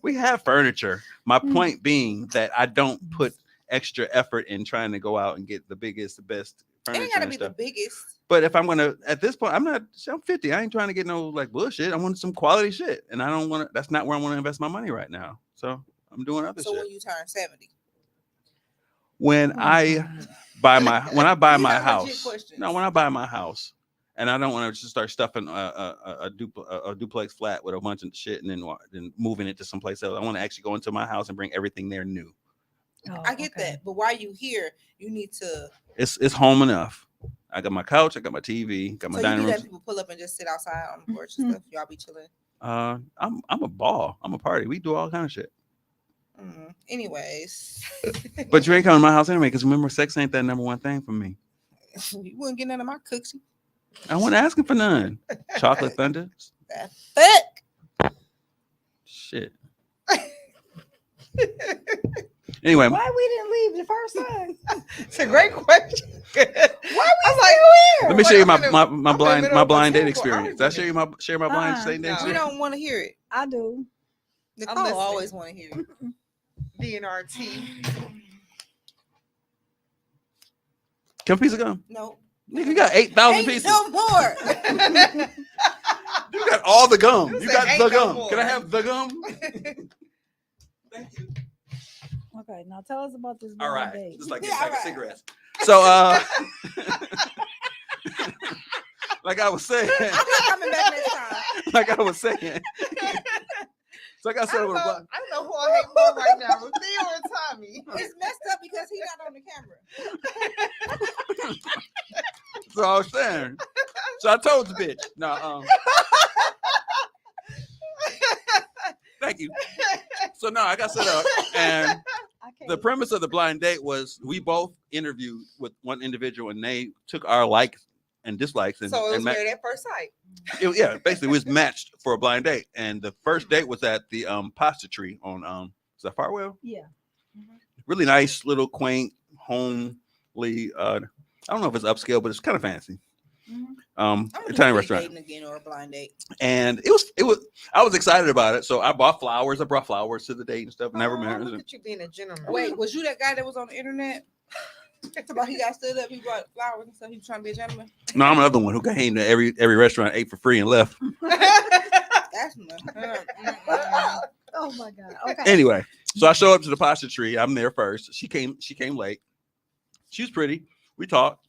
We have furniture. My point being that I don't put extra effort in trying to go out and get the biggest, the best It furniture ain't gotta and be stuff. the biggest. But if I'm gonna, at this point, I'm 50. I ain't trying to get no like bullshit. I want some quality shit, and I don't want to. That's not where I want to invest my money right now. So I'm doing other So shit. when you turn 70, When I buy my These are legit house, questions. no, when I buy my house, and I don't want to just start stuffing a duplex flat with a bunch of shit and then moving it to someplace else. I want to actually go into my house and bring everything there new. Oh, I get okay. that. But while you here, you need to. It's home enough. I got my couch, I got my TV, got my So you dining do room. let people pull up and just sit outside on the porch and stuff. Y'all be chilling. I'm a ball. I'm a party. We do all kind of shit. Anyways, But you ain't coming to my house anyway, because remember, sex ain't that number one thing for me. you wouldn't get none of my cookies. I wasn't asking for none. Chocolate thunder. Fuck. Shit. Anyway, Why we didn't leave the first time? It's a great question. Why we I'm like, here? let me show you I'm my gonna blind been my over blind date 10 for experience. Did I argument. share my blind Uh-uh. date No. You experience? don't want to hear it. I do. Nicole listening. always want to hear it. DNRT. Come piece of gum. No. Nigga, you got 8,000 Ain't pieces. no more. You got all the gum. You You said got ain't the no gum. more. Can I have the gum? Okay, now tell us about this All blind right. date. Just like Yeah, a pack all of right. cigarettes. So like I was saying, I'm not coming back next time. like I was saying. So I got I started don't with a know, blind. I don't know who I hate more right now, Theo or Tommy. It's messed up because he's not on the camera. So I was saying. So I told the bitch. No, thank you. So no, I got set up, and I can't. the premise of the blind date was we both interviewed with one individual, and they took our likes and dislikes, and, So it was and married at first sight. yeah, basically, it was matched for a blind date. And the first date was at the pasta tree on is that Farwell? Yeah. Really nice, little quaint, homely. I don't know if it's upscale, but it's kind of fancy. I'm Italian restaurant. dating again or a blind date. And it was I was excited about it. So I bought flowers. I brought flowers to the date and stuff. Never Oh, married. look at you being a gentleman. Wait, was you that guy that was on the internet? About he got stood up, he brought flowers and stuff. He was trying to be a gentleman. No, I'm another one who came to every restaurant, ate for free, and left. That's Oh my God. Okay. Anyway, so I show up to the pasta tree. I'm there first. She came late. She was pretty. We talked.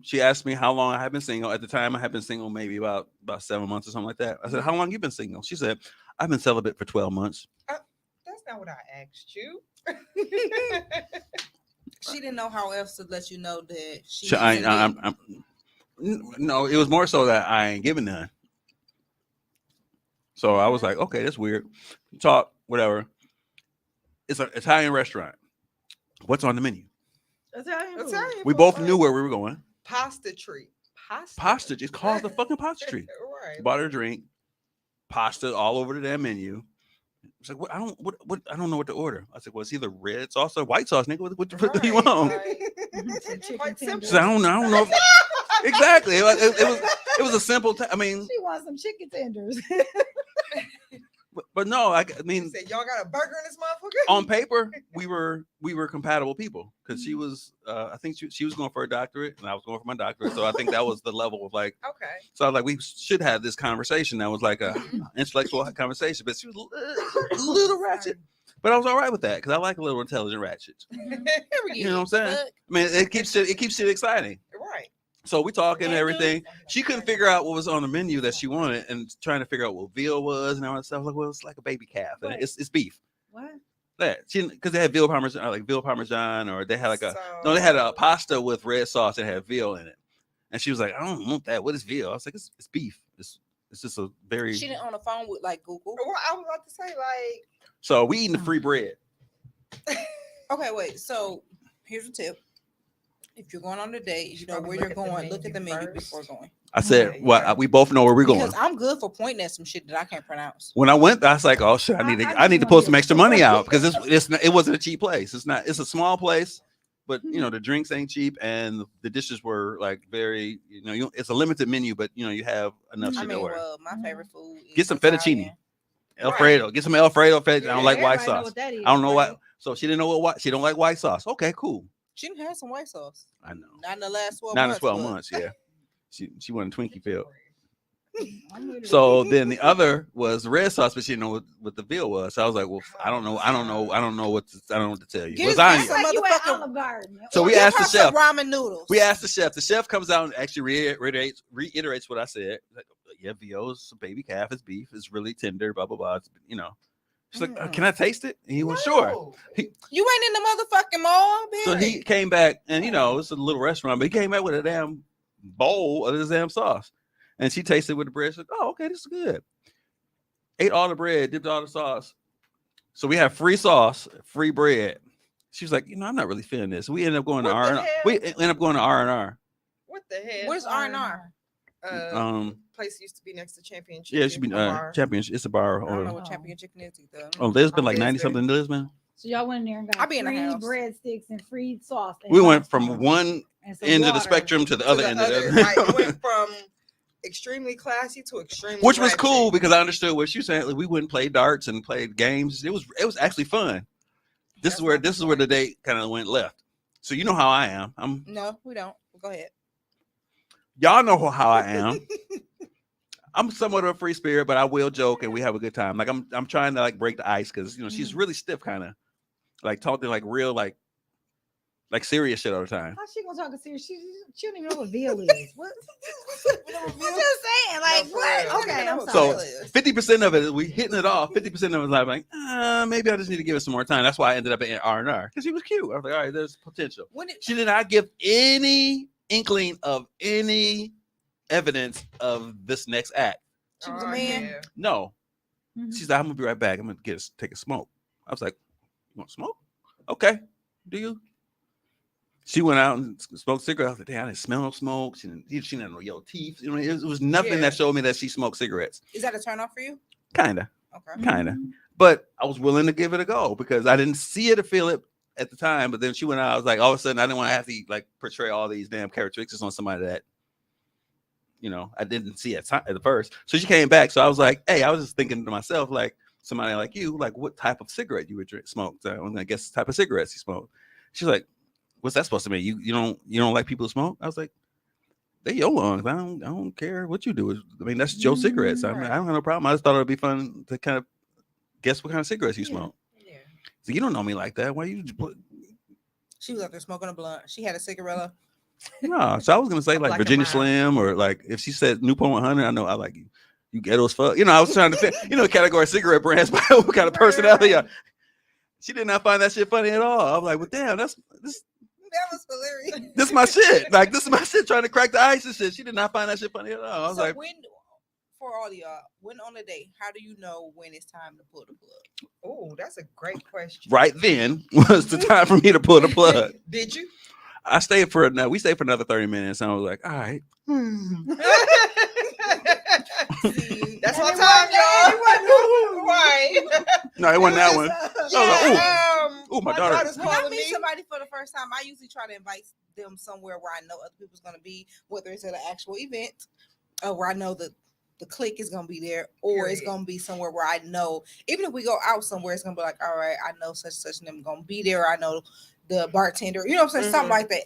She asked me how long I had been single. At the time, I had been single maybe about 7 months or something like that. I said, "How long you been single?" She said, "I've been celibate for 12 months." That's not what I asked you. She didn't know how else to let you know that she. No, it was more so that I ain't giving none. So I was like, okay, that's weird. Talk, whatever. It's an Italian restaurant. What's on the menu? Italian food. Italian We food, both right. knew where we were going. Pasta tree. Pasta. It's called the fucking pasta tree. Right. Bought her a drink. Pasta all over the damn menu. It's like, I don't know what to order. I said, well, it's either red sauce or white sauce, nigga. What the fuck do you Right, want? Some chicken Quite simple. tenders. She said, I don't know. Exactly. It was a simple. I mean, She wants some chicken tenders. but no. I He mean, said, y'all got a burger in this motherfucker? on paper, we were compatible people because she was. I think she was going for a doctorate, and I was going for my doctorate. So I think that was the level of like. Okay. So I was like, we should have this conversation. That was like a intellectual conversation, but she was a little ratchet. But I was all right with that because I like a little intelligent ratchet. You know what I'm saying? I mean, it keeps shit exciting. Right. So we talking and everything. She couldn't figure out what was on the menu that she wanted, and trying to figure out what veal was and all that stuff. I was like, well, it's like a baby calf, and Right. it's beef. What? That because they had veal parmesan, or they had like So- they had a pasta with red sauce that had veal in it, and she was like, I don't want that. What is veal? I was like, it's beef. It's just a very. She didn't on the phone with like Google. Well, I was about to say, like, So we eating the free bread. Okay, wait. So here's a tip: if you're going on a date, you know Probably where look you're at the going. Look at the menu menu first. before going. I said, Yeah, well, yeah. we both know where we're going. Because I'm good for pointing at some shit that I can't pronounce. When I went, I was like, oh shit, I need I to just pull wanna some get extra the money fuck out because it wasn't a cheap place. It's a small place, but Hmm. you know the drinks ain't cheap and the dishes were like very it's a limited menu, but you have enough I shit to mean, order. well, my favorite food. Is Get some Italian. fettuccine, Alfredo. Get some Alfredo. I don't like white Everybody know sauce. what that is, I don't know right? why. So she didn't know what she don't like white sauce. Okay, cool. She didn't have some white sauce. I know. Not in the last 12 Not in months. 12 but- months. Yeah, she went in Twinkie field. I'm with it. So then the other was red sauce, but she didn't know what the veal was. So I was like, well, I don't know what to tell you. Get Lasagna. his- It's like you at motherfucker- Olive Garden. So we Give asked her the some chef. ramen noodles. We asked the chef. The chef comes out and actually reiterates what I said. Like, yeah, veal's a baby calf. It's beef. It's really tender. Blah blah blah. It's, She's like, can I taste it? And he was sure. No. You ain't in the motherfucking mall, bitch. So he came back, and it's a little restaurant, but he came back with a damn bowl of this damn sauce. And she tasted with the bread. She's like, oh, okay, this is good. ate all the bread, dipped all the sauce. So we have free sauce, free bread. She was like, I'm not really feeling this. We ended up going to What the R&R. hell? We ended up going to R&R. What the hell? Where's R&R? Place used to be next to Championship. Yeah, it should be championship. It's a bar. I don't know On, what champion chicken is either. on Lisbon, On like 90 Lisbon. something Lisbon. So y'all went in there and got I be in the free house. breadsticks and free sauce. And We went lobster from one and some end of the water. spectrum to the To other the end of other, the like, it went from extremely classy to extremely which was ratchet. cool because I understood what she was saying. Like, we wouldn't play darts and play games. It was actually fun. This is where the date kind of went left. So you know how I am. No, we don't. Go ahead. Y'all know how I am. I'm somewhat of a free spirit, but I will joke and we have a good time. Like I'm trying to like break the ice because she's really stiff, kind of like talking like real like serious shit all the time. How's she gonna talk serious? She don't even know what veal is. What? I'm just saying, like No, for what? real. Okay, I'm So sorry. 50% of it, we hitting it off. 50% of it was like, maybe I just need to give it some more time. That's why I ended up in R&R because she was cute. I was like, all right, there's potential. She did not give any inkling of any evidence of this next act. She was a man. Yeah. No, Mhm. she's like, I'm gonna be right back. I'm gonna take a smoke. I was like, you want to smoke? Okay, do you? She went out and smoked cigarettes. I was like, damn, I didn't smell no smoke. She didn't know your teeth. It was nothing Yeah. that showed me that she smoked cigarettes. Is that a turn off for you? Kinda. Okay. Kinda. But I was willing to give it a go because I didn't see it or feel it at the time. But then she went out. I was like, all of a sudden, I didn't want to have to like portray all these damn characteristics on somebody that, I didn't see at the first. So she came back. So I was like, hey, I was just thinking to myself, like somebody like you, like what type of cigarette you would smoke? So I guess the type of cigarettes you smoke. She's like, what's that supposed to mean? You don't like people who smoke? I was like, they your lungs. I don't care what you do. I mean, that's your cigarettes. I don't have no problem. I just thought it'd be fun to kind of guess what kind of cigarettes you smoke. Yeah. So you don't know me like that. Why you put? She was out there smoking a blunt. She had a cigarette. No, so I was gonna say like Black and Virginia mild. Slim or like if she said Newport 100, I know I like you. You ghetto as fuck. I was trying to fit, category of cigarette brands by what kind of personality. She did not find that shit funny at all. I'm like, well, damn, this That was hilarious. this is my shit. Like this is my shit. Trying to crack the ice and shit. She did not find that shit funny at all. I was So like, for all y'all, when on the day, how do you know when it's time to pull the plug? Oh, that's a great question. right then was the time for me to pull the plug. Did you? We stayed for another 30 minutes. And I was like, all right. See, That's And my it time, wasn't y'all. Right. No, it wasn't that one. Yeah, Ooh, my daughter- daughter's when I calling meet me. somebody for the first time, I usually try to invite them somewhere where I know other people's gonna be, whether it's at an actual event or where I know the clique is gonna be there, or it's Period. gonna be somewhere where I know, even if we go out somewhere, it's gonna be like, all right, I know such and such and them gonna be there. I know the bartender, you know what I'm saying? Something Mhm. like that.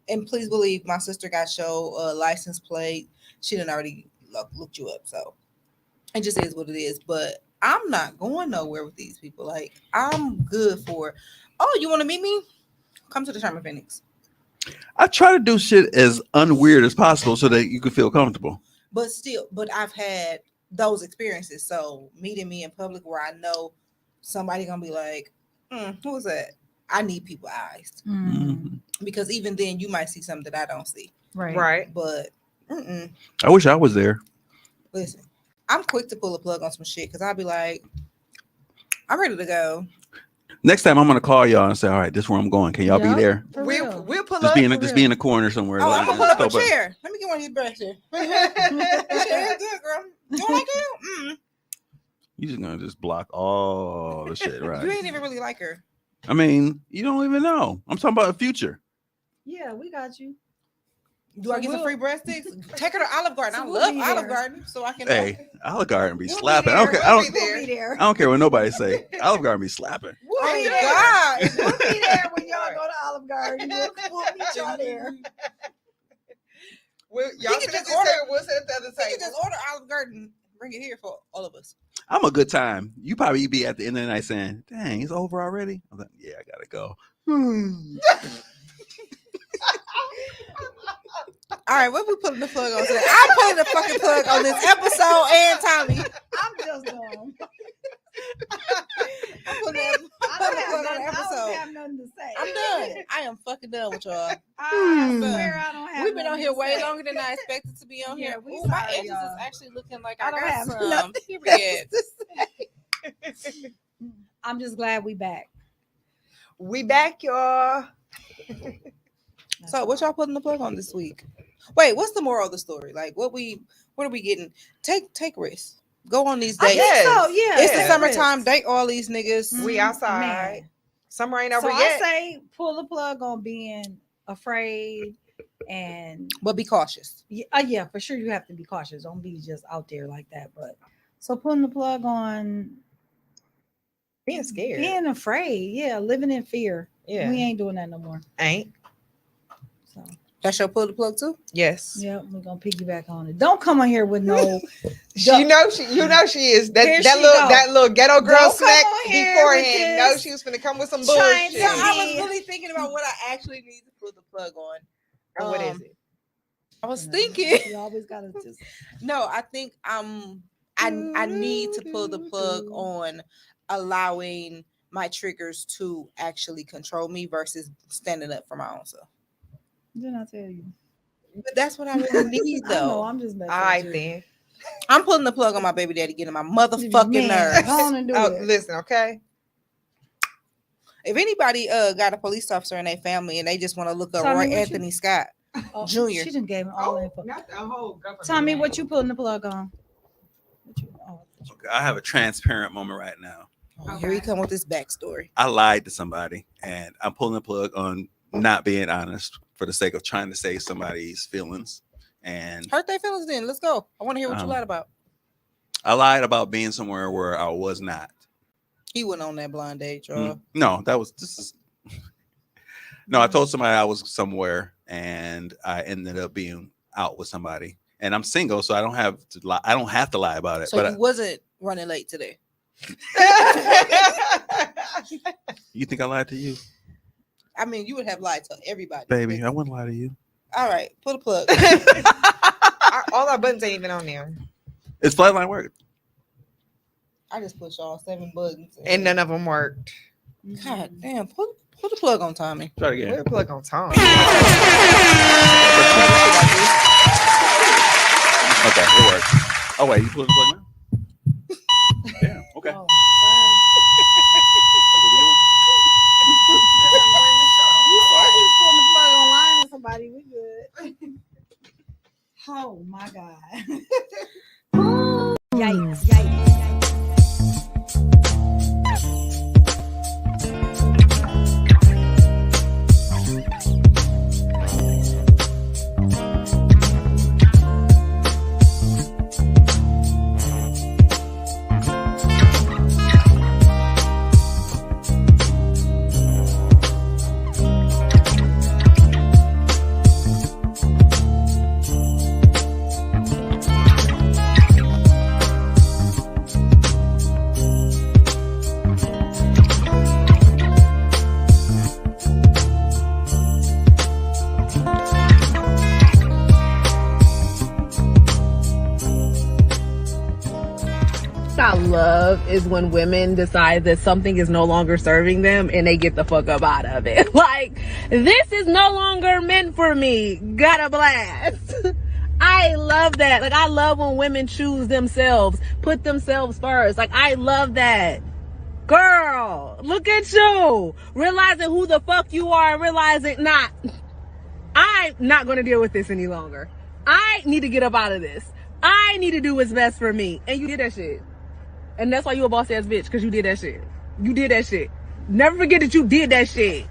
And please believe my sister got your license plate. She done already looked you up, so it just is what it is. But I'm not going nowhere with these people. Like, I'm good for, oh, you want to meet me? Come to the Charm of Phoenix. I try to do shit as unweird as possible so that you can feel comfortable. But I've had those experiences. So meeting me in public where I know somebody gonna be like, who was that? I need people eyes. Mm, Because even then you might see something that I don't see. right. Right. But I wish I was there. listen, I'm quick to pull a plug on some shit because I'll be like, I'm ready to go. Next time I'm gonna call y'all and say, all right, this is where I'm going. Can y'all Yup. be there? For We'll real. pull Just up. be in for just real. be in the corner somewhere. Oh, I'm gonna pull up a Stop it. chair. Let me get one of these brushes here. Chair, good girl. You don't like her? You just gonna just block all the shit, You right? ain't even really like her. I mean, you don't even know. I'm talking about the future. Yeah, we got you. Do I get some free breadsticks? Take her to Olive Garden. So I we'll love be Olive there. Garden, so I can. Hey, Olive Garden be We'll be slapping. I don't there. care. I We'll don't, be We'll be there. I don't care what nobody say. Olive Garden be slapping. We'll Oh be there. God! We'll be there when y'all go to Olive Garden. We'll meet y'all there. Y'all can sit at just this order- table. We'll sit at the other You can table. just order Olive Garden, bring it here for all of us. I'm a good time. You probably be at the end of the night saying, dang, it's over already. I'm like, yeah, I gotta go. All right, what we putting the plug on today? I'm putting the fucking plug on this episode and Tommy. I'm just dumb. I'm putting the I don't plug on the have episode. nothing to say. I'm done. I am fucking fucking done with y'all. I swear I don't have We've been on here way longer. longer than I expected to be on Yeah, here. we Ooh, my sorry, edges y'all. is actually looking like I I don't got have some. nothing Period. I'm just glad we back. We back, y'all. So what y'all putting the plug on this week? Wait, what's the moral of the story? Like what are we getting? Take risks. Go on these I dates. think so. Yes. Yeah, It's the Yeah. summertime. Date all these niggas. We outside. Man. Summer ain't So over I yet. say pull the plug on being afraid and But be cautious. yeah, for sure you have to be cautious. Don't be just out there like that. But so putting the plug on Being scared. being afraid, yeah, living in fear. Yeah. We ain't doing that no more. Ain't. So That's your pull the plug too? Yes. yeah, we're gonna piggyback on it. Don't come on here with no You know she is Here that she little go. that little ghetto girl Don't come smack on here beforehand. with No, this she was gonna come with some trying bullshit. to- I was really thinking about what I actually need to pull the plug on. And what is it? I was You know, thinking. you always gotta just No, I think I need to pull the plug on allowing my triggers to actually control me versus standing up for my own self. didn't I tell you? But that's what I really need I know, though. I'm just messing All right with you. then. I'm pulling the plug on my baby daddy getting my motherfucking Man, nerves. go on and do Oh, it. listen, okay. If anybody got a police officer in their family and they just want to look up Tommy, Roy what you- Anthony Scott, Oh, Junior. She didn't gave me all the info. not the whole government. Tommy, what you pulling the plug on? Okay, I have a transparent moment right now. Oh, here he come with his backstory. I lied to somebody, and I'm pulling the plug on not being honest for the sake of trying to save somebody's feelings. And Hurt their feelings then. Let's go. I want to hear what you Um, lied about. I lied about being somewhere where I was not. He went on that blind date, y'all. No, this is no. I told somebody I was somewhere, and I ended up being out with somebody. And I'm single, so I don't have to lie. I don't have to lie about it. So but you wasn't running late today. you think I lied to you, I mean, you would have lied to everybody. baby? I wouldn't lie to you. All right, pull the plug. All our buttons ain't even on there. It's flatline work. I just pushed all 7 buttons. And none of them worked. God damn, pull the plug on Tommy. Try it again. We're plug on Tom. Okay, it worked. Oh wait, you pulled the plug now? Damn. Okay. Oh, That's what we doing. you said you was pulling the plug on lying to somebody. We good. Oh my God. Yikes. Yikes. I love is when women decide that something is no longer serving them and they get the fuck up out of it. Like, this is no longer meant for me. Got a blast. I love that. Like, I love when women choose themselves, put themselves first. Like, I love that. Girl, look at you. Realizing who the fuck you are and realizing, I'm not going to deal with this any longer. I need to get up out of this. I need to do what's best for me. And you did that shit. And that's why you a boss ass bitch, because you did that shit. You did that shit. Never forget that you did that shit.